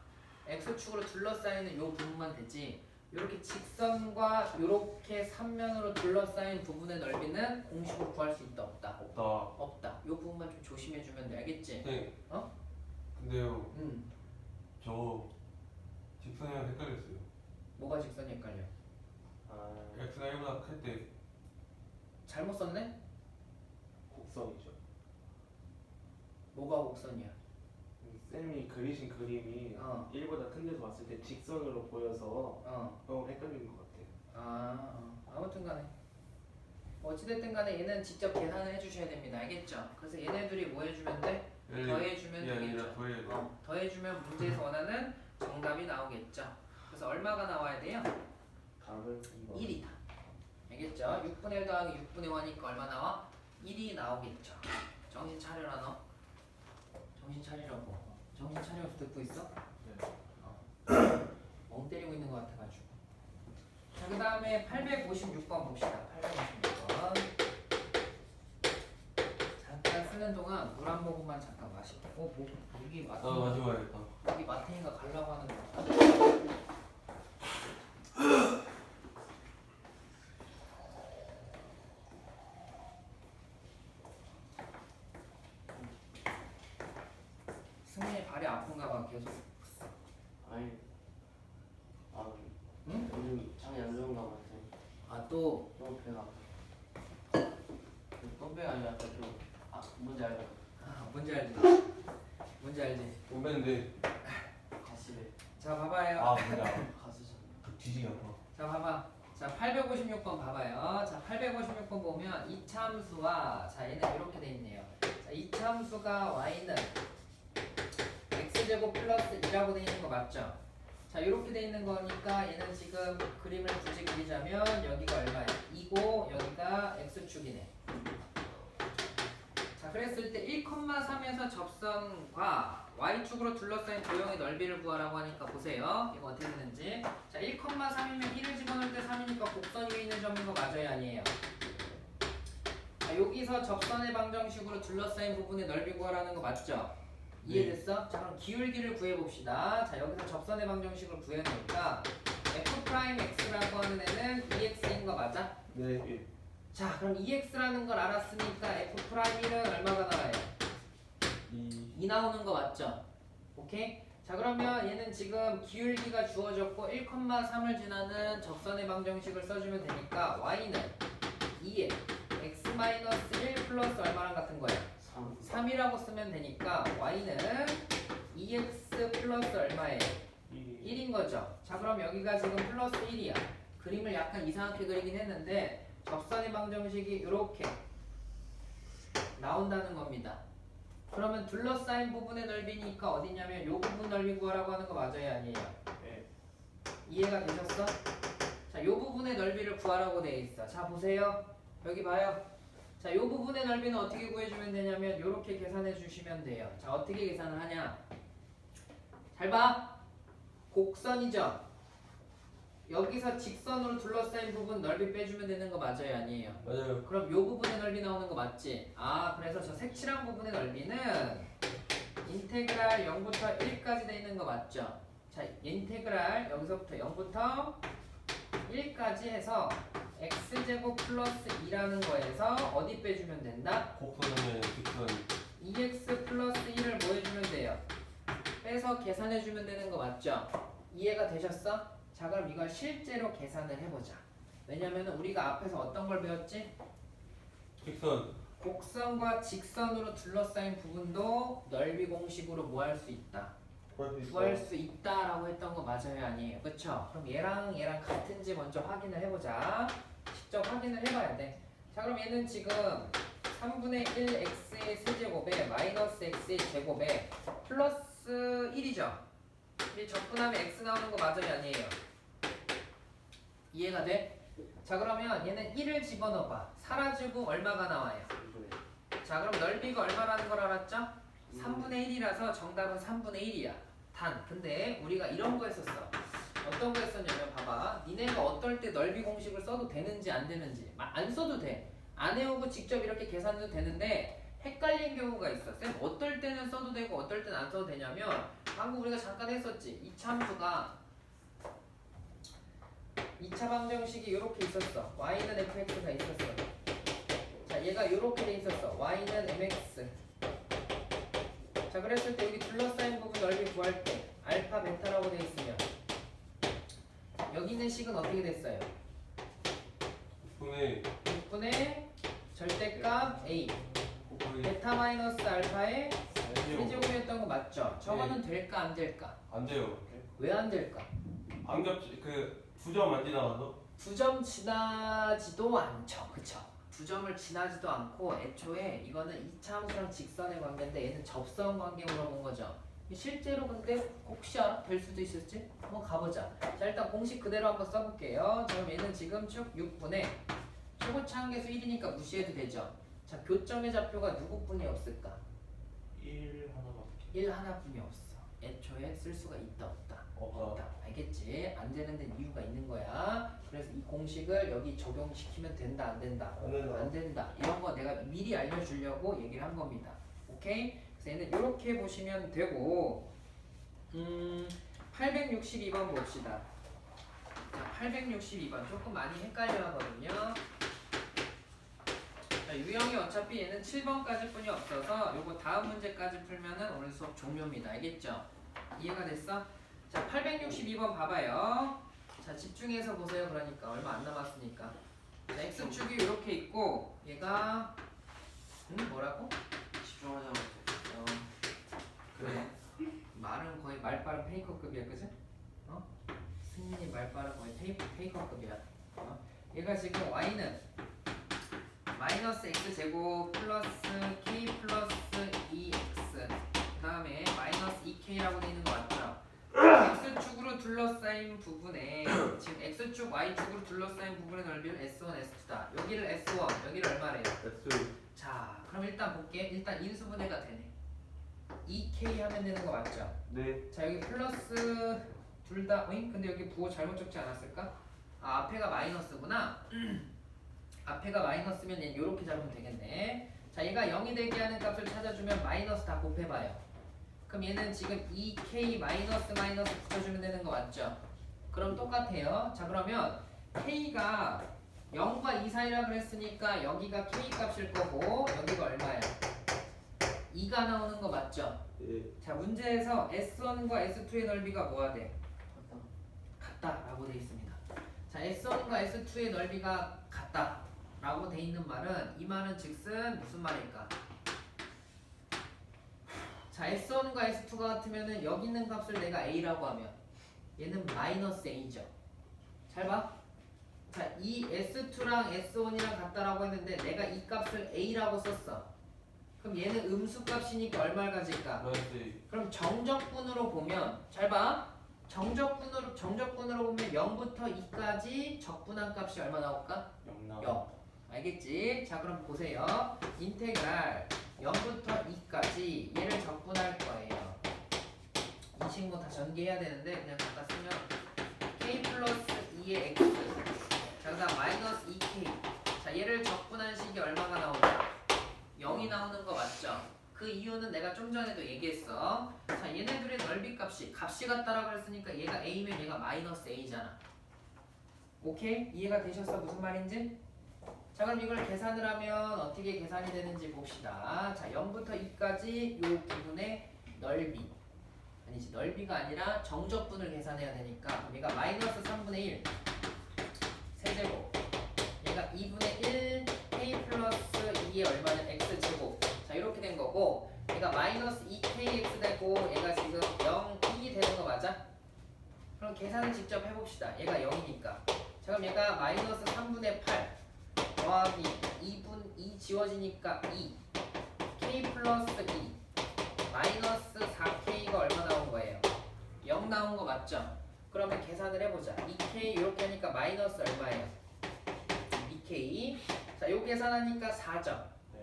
Speaker 1: x축으로 둘러싸이는 요 부분만 되지. 이렇게 직선과 이렇게 삼면으로 둘러싸인 부분의 넓이는 공식으로 구할 수 있다 없다?
Speaker 3: 없다.
Speaker 1: 없다. 이 부분만 좀 조심해주면 돼. 알겠지?
Speaker 3: 네.
Speaker 1: 어?
Speaker 3: 근데요,
Speaker 1: 음.
Speaker 3: 저 직선이랑 헷갈렸어요.
Speaker 1: 뭐가 직선이 헷갈려?
Speaker 3: x가 1보다 클 때
Speaker 1: 잘못 썼네?
Speaker 2: 곡선이죠.
Speaker 1: 뭐가 곡선이야?
Speaker 2: 쌤이 그리신 그림이 1보다 큰 데서 봤을 때 직선으로 보여서 헷갈리는 것 같아요.
Speaker 1: 아무튼 간에 어찌됐든 간에 얘는 직접 계산을 해주셔야 됩니다. 알겠죠? 그래서 얘네들이 뭐 해주면 돼? 더해주면 되겠죠? 더해주면 문제에서 원하는 정답이 나오겠죠? 그래서 얼마가 나와야 돼요?
Speaker 2: 답은 2번.
Speaker 1: 1이다. 알겠죠? 6분의 1 더하기 6분의 5니까 얼마 나와? 1이 나오겠죠? 정신 차려라 너. 정신 차리라고. 정신 차려서 듣고 있어?
Speaker 2: 네.
Speaker 1: 멍 때리고 있는 것 같아가지고. 자, 그 다음에 856번 봅시다. 856번. 잠깐 쓰는 동안 물 한 모금만 잠깐 마실게. 여기
Speaker 3: 나도 마시고 와야겠다.
Speaker 1: 여기 마탱이가 가려고 하는 거 같아. 승민이 발이 아픈가 봐 계속.
Speaker 2: 아니.
Speaker 1: 응?
Speaker 2: 요즘 장이 안 좋은가 봐요.
Speaker 1: 또
Speaker 2: 너무 배가 똥배가 아니라 약간 좀 뭔지 알죠?
Speaker 1: 뭔지 알지? 뭔지 알지?
Speaker 3: 오면데
Speaker 2: 가시래.
Speaker 1: 자 봐봐요.
Speaker 3: 뭔가
Speaker 2: 가시죠.
Speaker 3: 뒤지게 아파.
Speaker 1: 자 봐봐. 자 856번 봐봐요. 자 856번 보면 이참수와 자 얘는 이렇게 돼 있네요. 자 이참수가 y는 x제곱 플러스 2라고 돼 있는 거 맞죠? 자 이렇게 돼 있는 거니까 얘는 지금 그림을 굳이 그리자면 여기가 얼마야? 2고 여기가 x축이네. 자 그랬을 때 1,3에서 접선과 y축으로 둘러싸인 도형의 넓이를 구하라고 하니까 보세요. 이거 어떻게 되는지. 자 1,3이면 1을 집어넣을 때 3이니까 곡선 위에 있는 점인 거 맞아요 아니에요? 자 여기서 접선의 방정식으로 둘러싸인 부분의 넓이 구하라는 거 맞죠? 이해됐어? 자 그럼 기울기를 구해봅시다. 자 여기서 접선의 방정식을 구해놓으니까 f'x라고 하는 애는 2x인 거 맞아?
Speaker 2: 네. 예.
Speaker 1: 자 그럼 2x라는 걸 알았으니까 f'1은 얼마가 나와요? 2 나오는 거 맞죠? 오케이? 자 그러면 얘는 지금 기울기가 주어졌고 1,3을 지나는 접선의 방정식을 써주면 되니까 y는 2에 x-1 플러스 얼마랑 같은 거예요? 3이라고 쓰면 되니까 y는 2x 플러스 얼마예요? 1인 거죠. 자 그럼 여기가 지금 플러스 1이야. 그림을 약간 이상하게 그리긴 했는데 접선의 방정식이 이렇게 나온다는 겁니다. 그러면 둘러싸인 부분의 넓이니까 어디냐면 이 부분 넓이 구하라고 하는 거 맞아요 아니에요?
Speaker 2: 네.
Speaker 1: 이해가 되셨어? 자 이 부분의 넓이를 구하라고 돼 있어. 자 보세요. 여기 봐요. 자, 이 부분의 넓이는 어떻게 구해주면 되냐면 이렇게 계산해 주시면 돼요. 자, 어떻게 계산을 하냐? 잘 봐. 곡선이죠? 여기서 직선으로 둘러싸인 부분 넓이 빼주면 되는 거 맞아요? 아니에요?
Speaker 3: 맞아요.
Speaker 1: 그럼 이 부분의 넓이 나오는 거 맞지? 아, 그래서 저 색칠한 부분의 넓이는 인테그랄 0부터 1까지 돼 있는 거 맞죠? 자, 인테그랄 여기서부터 0부터 1까지 해서 x제곱 플러스 2라는 거에서 어디 빼주면 된다?
Speaker 3: 곡선은 직선.
Speaker 1: 2x 플러스 1을 뭐 해주면 돼요? 빼서 계산해주면 되는 거 맞죠? 이해가 되셨어? 자 그럼 이걸 실제로 계산을 해보자. 왜냐면 우리가 앞에서 어떤 걸 배웠지?
Speaker 3: 직선.
Speaker 1: 곡선과 직선으로 둘러싸인 부분도 넓이 공식으로 뭐 할 수 있다? 구할 수 있다라고 했던 거 맞아요 아니에요? 그쵸? 그럼 얘랑 같은지 먼저 확인을 해보자. 직접 확인을 해봐야 돼. 자 그럼 얘는 지금 3분의 1 x의 세제곱에 마이너스 x의 제곱에 플러스 1이죠? 이 적분하면 x 나오는 거 맞아요 아니에요? 이해가 돼? 자 그러면 얘는 1을 집어넣어봐. 사라지고 얼마가 나와요? 자 그럼 넓이가 얼마라는 걸 알았죠? 3분의 1이라서 정답은 3분의 1이야. 단 근데 우리가 이런 거 했었어. 어떤 거 했었냐면 봐봐. 니네가 어떨 때 넓이 공식을 써도 되는지 안 되는지 안 써도 돼. 안 해오고 직접 이렇게 계산해도 되는데 헷갈린 경우가 있어. 쌤 어떨 때는 써도 되고 어떨 때는 안 써도 되냐면 방금 우리가 잠깐 했었지. 이 참수가 2차 방정식이 이렇게 있었어. y는 fx가 있었어. 자 얘가 이렇게 돼 있었어. y는 mx. 자 그랬을 때 여기 둘러싸인 부분 넓이 구할 때 알파 베타라고 돼 있으면 여기 있는 식은 어떻게 됐어요? 6분의 절대값 a 베타 마이너스 알파의 세제곱이었던 거 맞죠? 저거는 될까 안 될까?
Speaker 3: 안 돼요.
Speaker 1: 왜 안 될까?
Speaker 3: 안 겹치 그 2점 안 지나가서
Speaker 1: 2점 지나지도 않죠. 그쵸? 2점을 지나지도 않고 애초에 이거는 2차 함수랑 직선의 관계인데 얘는 접선 관계 물어본 거죠. 실제로 근데 혹시 알아? 될 수도 있을지? 한번 가보자. 자 일단 공식 그대로 한번 써볼게요. 그럼 얘는 지금 쭉 6분의 최고차항계수 1이니까 무시해도 되죠. 자 교점의 좌표가 누구뿐이 없을까?
Speaker 2: 1 하나밖에.
Speaker 1: 1 하나뿐이 없어. 애초에 쓸 수가 있다 없다? 없다. 알겠지? 안 되는 데는 이유가 있는 거야. 그래서 이 공식을 여기 적용시키면 된다 안 된다?
Speaker 2: 안 된다.
Speaker 1: 안 된다. 이런 거 내가 미리 알려주려고 얘기를 한 겁니다. 오케이? 그래서 얘는 이렇게 보시면 되고 862번 봅시다. 자, 862번 조금 많이 헷갈려 하거든요. 자, 유형이 어차피 얘는 7번까지 뿐이 없어서 요거 다음 문제까지 풀면은 오늘 수업 종료입니다. 알겠죠? 이해가 됐어? 자 862번 봐봐요. 자 집중해서 보세요. 그러니까 얼마 안 남았으니까. 자, x축이 이렇게 있고 얘가 뭐라고?
Speaker 2: 집중하자.
Speaker 1: 그래. 말은 거의 말빠른 페이커급이야, 그지? 어? 승민이 말빠른 거의 페이커급이야. 얘가 지금 y는 마이너스 x 제곱 플러스 k 플러스 2x 그 다음에 마이너스 2k라고 되어 있는 거 맞죠? x축으로 둘러싸인 부분에 지금 x축, y축으로 둘러싸인 부분의 넓이를 S1, S2다. 여기를 S1, 여기를 얼마래요?
Speaker 2: S
Speaker 1: 자, 그럼 일단 볼게. 일단 인수분해가 되네. 2k 하면 되는 거 맞죠?
Speaker 2: 네.
Speaker 1: 자, 여기 플러스 둘 다, 어잉? 근데 여기 부호 잘못 적지 않았을까? 아, 앞에가 마이너스구나. 앞에가 마이너스면 얘는 요렇게 잡으면 되겠네. 자, 얘가 0이 되게 하는 값을 찾아주면 마이너스 다 곱해봐요. 그럼 얘는 지금 2k 마이너스 마이너스 붙여주면 되는 거 맞죠? 그럼 똑같아요. 자, 그러면 k가 0과 2 사이라 그랬으니까 여기가 k 값일 거고 여기가 얼마야? 2가 나오는 거 맞죠?
Speaker 2: 예.
Speaker 1: 자, 문제에서 S1과 S2의 넓이가 뭐가 돼? 같다라고 돼 있습니다. 자, S1과 S2의 넓이가 같다라고 돼 있는 말은 이 말은 즉슨 무슨 말일까? 자, S1과 S2가 같으면은 여기 있는 값을 내가 A라고 하면 얘는 마이너스 A죠. 잘 봐. 자, 이 S2랑 S1이랑 같다라고 했는데 내가 이 값을 A라고 썼어. 그럼 얘는 음수값이니까 얼마를 가질까?
Speaker 3: 마이너스
Speaker 1: 그럼 정적분으로 보면 잘 봐. 정적분으로 보면 0부터 2까지 적분한 값이 얼마 나올까?
Speaker 2: 0 나와.
Speaker 1: 0. 알겠지? 자, 그럼 보세요. 인테그랄 0부터 2까지 얘를 적분할 거예요. 이 친구 다 전개해야 되는데 그냥 갖다 쓰면 k 플러스 2의 x. 자, 그다음 마이너스 2k. 자, 얘를 적분한 식이 얼마가 나오냐? 0이 나오는 거 맞죠? 그 이유는 내가 좀 전에도 얘기했어. 자, 얘네들의 넓이 값이 같다라고 했으니까 얘가 a면 얘가 마이너스 a잖아. 오케이? 이해가 되셨어? 무슨 말인지? 자, 그럼 이걸 계산을 하면 어떻게 계산이 되는지 봅시다. 자, 0부터 2까지 요 부분의 넓이. 아니지, 넓이가 아니라 정적분을 계산해야 되니까 그럼 얘가 마이너스 3분의 1 세제곱, 얘가 2분의 1 k 플러스 2의 얼마는 x제곱. 자, 이렇게 된 거고 얘가 마이너스 2kx 되고 얘가 지금 0이 되는 거 맞아? 그럼 계산을 직접 해봅시다. 얘가 0이니까. 자, 그럼 얘가 마이너스 3분의 8 더하기 2 지워지니까 2 k 플러스 2 마이너스 4k가 얼마 나온 거예요? 0 나온 거 맞죠? 그러면 계산을 해보자. 2k 이렇게 하니까 마이너스 얼마예요? 2k. 자, 요 계산하니까 4점.
Speaker 2: 네.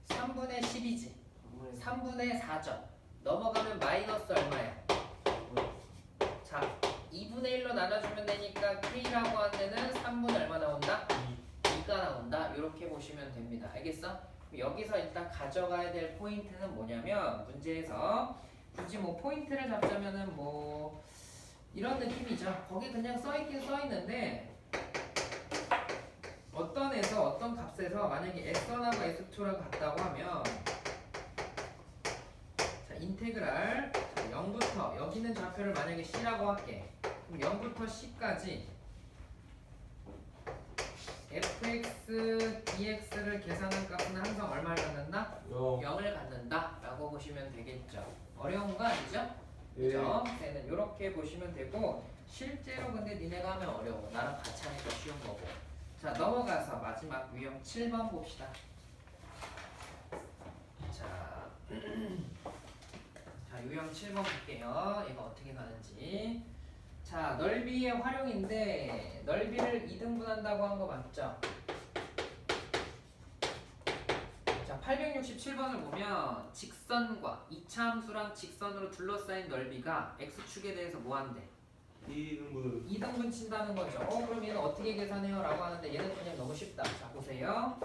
Speaker 1: 3분의 10이지. 3분의 4점. 넘어가면 마이너스 얼마야? 자, 2분의 1로 나눠주면 되니까 k라고 하는 데는 3분의 얼마 나온다? 2가 나온다. 이렇게 보시면 됩니다. 알겠어? 여기서 일단 가져가야 될 포인트는 뭐냐면 문제에서 굳이 뭐 포인트를 잡자면은 뭐 이런 느낌이죠. 거기 그냥 써있긴 써있는데 어떤 값에서 만약에 S1하고 S2랑 같다고 하면 자, 인테그랄 자, 0부터 여기 있는 좌표를 만약에 C라고 할게. 그럼 0부터 C까지 fx, dx를 계산한 값은 항상 얼마를 갖는다? 0을 갖는다 라고 보시면 되겠죠. 어려운 거 아니죠? 그죠? 쟤는 이렇게 보시면 되고 실제로 근데 니네가 하면 어려워. 나랑 같이 하니까 쉬운 거고. 자, 넘어가서 마지막 유형 7번 봅시다. 자, 자 유형 7번 볼게요. 얘가 어떻게 가는지. 자, 넓이의 활용인데 넓이를 2등분한다고 한 거 맞죠? 자, 867번을 보면 직선과 이차함수랑 직선으로 둘러싸인 넓이가 x축에 대해서 뭐 한대?
Speaker 2: 2등분
Speaker 1: 2등분 친다는 거죠. 그럼 얘는 어떻게 계산해요? 라고 하는데 얘는 그냥 너무 쉽다. 자, 보세요.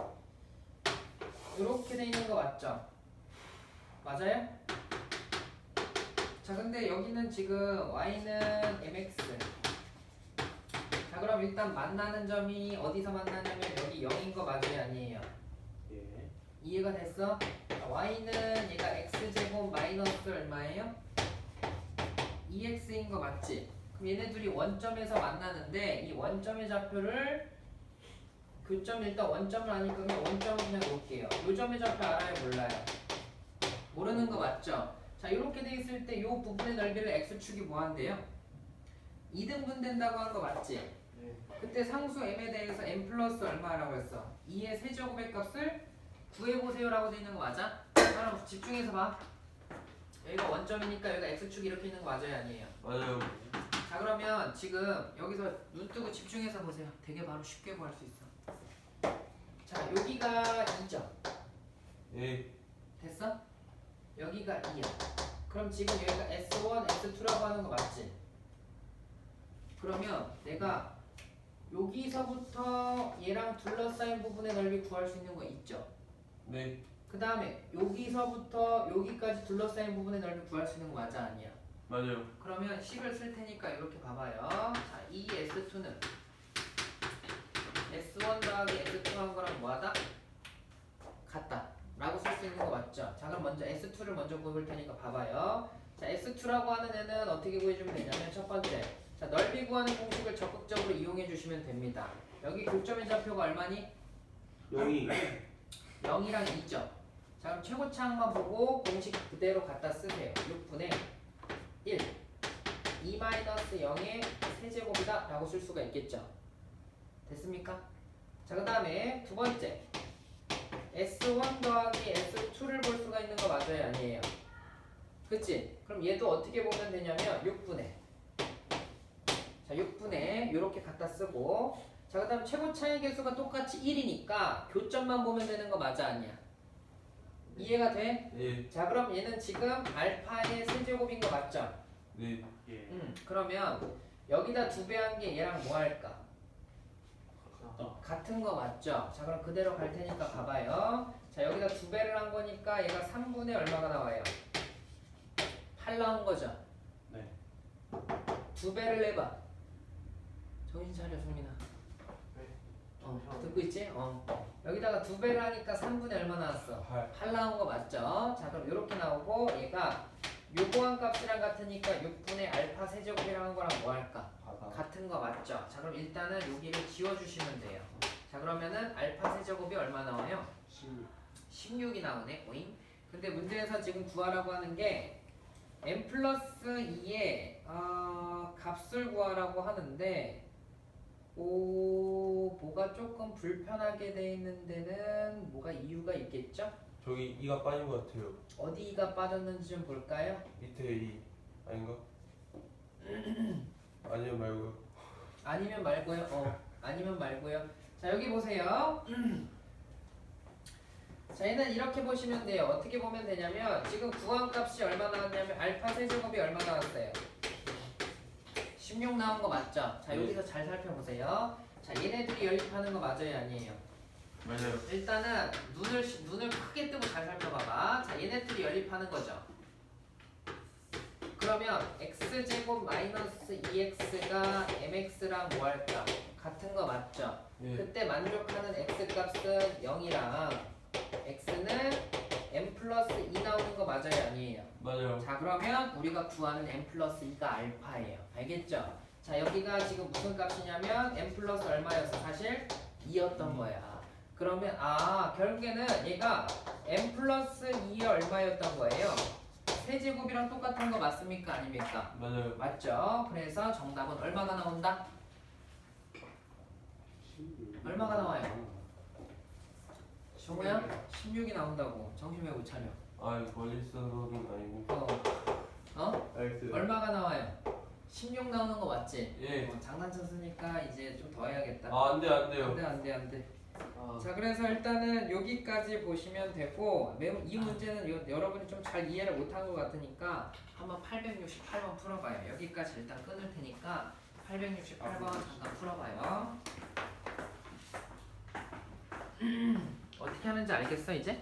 Speaker 1: 이렇게 돼 있는 거 맞죠? 맞아요? 자, 근데 여기는 지금 y는 mx. 자, 그럼 일단 만나는 점이 어디서 만나냐면 여기 0인 거 맞아요? 아니에요?
Speaker 2: 예.
Speaker 1: 이해가 됐어? 자, y는 얘가 x제곱 마이너스 얼마예요? 2x인 거 맞지? 그럼 얘네 둘이 원점에서 만나는데 이 원점의 좌표를 교점 일단 원점을 아니까 그냥 원점을 그냥 놓을게요. 요 점의 좌표 알아요? 몰라요? 모르는 거 맞죠? 자, 이렇게 돼 있을 때 이 부분의 넓이를 x축이 뭐 한대요? 2등분 된다고 한 거 맞지?
Speaker 2: 네.
Speaker 1: 그때 상수 m에 대해서 m 플러스 얼마라고 했어? 2의 세제곱의 값을 구해보세요 라고 돼 있는 거 맞아? 그럼 집중해서 봐. 여기가 원점이니까 여기가 x축이 이렇게 있는 거 맞아요? 아니에요?
Speaker 3: 맞아요.
Speaker 1: 자, 자 그러면 지금 여기서 눈 뜨고 집중해서 보세요. 되게 바로 쉽게 구할 수 있어. 자 여기가 2점.
Speaker 3: 예.
Speaker 1: 됐어? 여기가 2야. 그럼 지금 여기가 S1, S2라고 하는 거 맞지? 그러면 내가 여기서부터 얘랑 둘러싸인 부분의 넓이 구할 수 있는 거 있죠?
Speaker 3: 네.
Speaker 1: 그 다음에 여기서부터 여기까지 둘러싸인 부분의 넓이 구할 수 있는 거 맞아 아니야?
Speaker 3: 맞아요.
Speaker 1: 그러면 식을 쓸 테니까 이렇게 봐봐요. 자, 이 S2는 S1 더하기 S2 한 거랑 뭐하다? 같다 라고 쓸 수 있는 거 맞죠? 자 그럼 먼저 S2를 먼저 구해볼 테니까 봐봐요. 자 S2라고 하는 애는 어떻게 구해주면 되냐면 첫 번째 자 넓이 구하는 공식을 적극적으로 이용해 주시면 됩니다. 여기 교점의 좌표가 얼마니?
Speaker 2: 0이
Speaker 1: 0이랑 2점. 자 그럼 최고차항만 보고 공식 그대로 갖다 쓰세요. 6분의 1 2-0의 세제곱이다 라고 쓸 수가 있겠죠. 됐습니까? 자 그 다음에 두 번째 S1 더하기 S2를 볼 수가 있는 거 맞아요 아니에요? 그치? 그럼 얘도 어떻게 보면 되냐면 6분의 자 6분의 이렇게 갖다 쓰고 자 그 다음 최고 차이 개수가 똑같이 1이니까 교점만 보면 되는 거 맞아 아니야? 이해가 돼?
Speaker 3: 예.
Speaker 1: 자 그럼 얘는 지금 알파의 세제곱인 거 맞죠?
Speaker 3: 네.
Speaker 2: 예.
Speaker 1: 그러면 여기다 2배 한 게 얘랑 뭐 할까? 같은 거 맞죠? 자 그럼 그대로 갈 테니까 봐봐요. 자 여기다 2배를 한 거니까 얘가 3분의 얼마가 나와요? 8 나온 거죠?
Speaker 2: 네.
Speaker 1: 2배를 내봐. 정신 차려 성민아. 듣고 있지? 여기다가 2배를 하니까 3분의 얼마 나왔어? 8 나온 거 맞죠? 자 그럼 이렇게 나오고 얘가 요거한 값이랑 같으니까 6분의 알파 세제곱이랑 한 거랑 뭐 할까? 같은 거 맞죠? 자 그럼 일단은 여기를 지워주시면 돼요. 자 그러면은 알파 세제곱이 얼마 나와요? 16이 나오네. 오잉? 근데 문제에서 지금 구하라고 하는 게 n 플러스 2의 값을 구하라고 하는데 뭐가 조금 불편하게 돼 있는 데는 뭐가 이유가 있겠죠?
Speaker 3: 저기 이가 빠진 것 같아요.
Speaker 1: 어디가 빠졌는지 좀 볼까요?
Speaker 3: 밑에 이 아닌가? 아니요 말고요.
Speaker 1: 아니면 말고요. 아니면 말고요. 자 여기 보세요. 자 얘는 이렇게 보시면 돼요. 어떻게 보면 되냐면 지금 구한 값이 얼마 나왔냐면 알파 세제곱이 얼마 나왔어요? 16 나온 거 맞죠? 자 여기서 잘 살펴보세요. 자 얘네들이 연립하는 거 맞아요 아니에요?
Speaker 3: 맞아요.
Speaker 1: 일단은 눈을 크게 뜨고 잘 살펴봐봐. 자 얘네들이 연립하는 거죠. 그러면 x제곱 마이너스 2x가 mx랑 뭐 할까? 같은 거 맞죠?
Speaker 3: 예.
Speaker 1: 그때 만족하는 x값은 0이랑 x는 m 플러스 2 나오는 거 맞아요 아니에요?
Speaker 3: 맞아요.
Speaker 1: 자 그러면 우리가 구하는 m 플러스 2가 알파예요. 알겠죠? 자 여기가 지금 무슨 값이냐면 m 플러스 얼마였어? 사실 2였던 거야. 그러면 결국에는 얘가 m 플러스 2의 얼마였던 거예요? 세제곱이랑 똑같은 거 맞습니까? 아닙니까?
Speaker 3: 맞아요.
Speaker 1: 맞죠? 그래서 정답은 얼마가 나온다? 얼마가 나와요? 정우야? 16이 나온다고. 정신 왜 못 차려?
Speaker 3: 아 멀리서는 아니고.
Speaker 2: 알겠어요.
Speaker 1: 얼마가 나와요? 16 나오는 거 맞지?
Speaker 3: 예.
Speaker 1: 장난쳤으니까 이제 좀 더 해야겠다.
Speaker 3: 안돼 안돼요.
Speaker 1: 안돼. 자 그래서 일단은 여기까지 보시면 되고 이 문제는 여러분이 좀 잘 이해를 못한 것 같으니까 한번 868번 풀어봐요. 여기까지 일단 끊을 테니까 868번 잠깐 풀어봐요. 어떻게 하는지 알겠어 이제?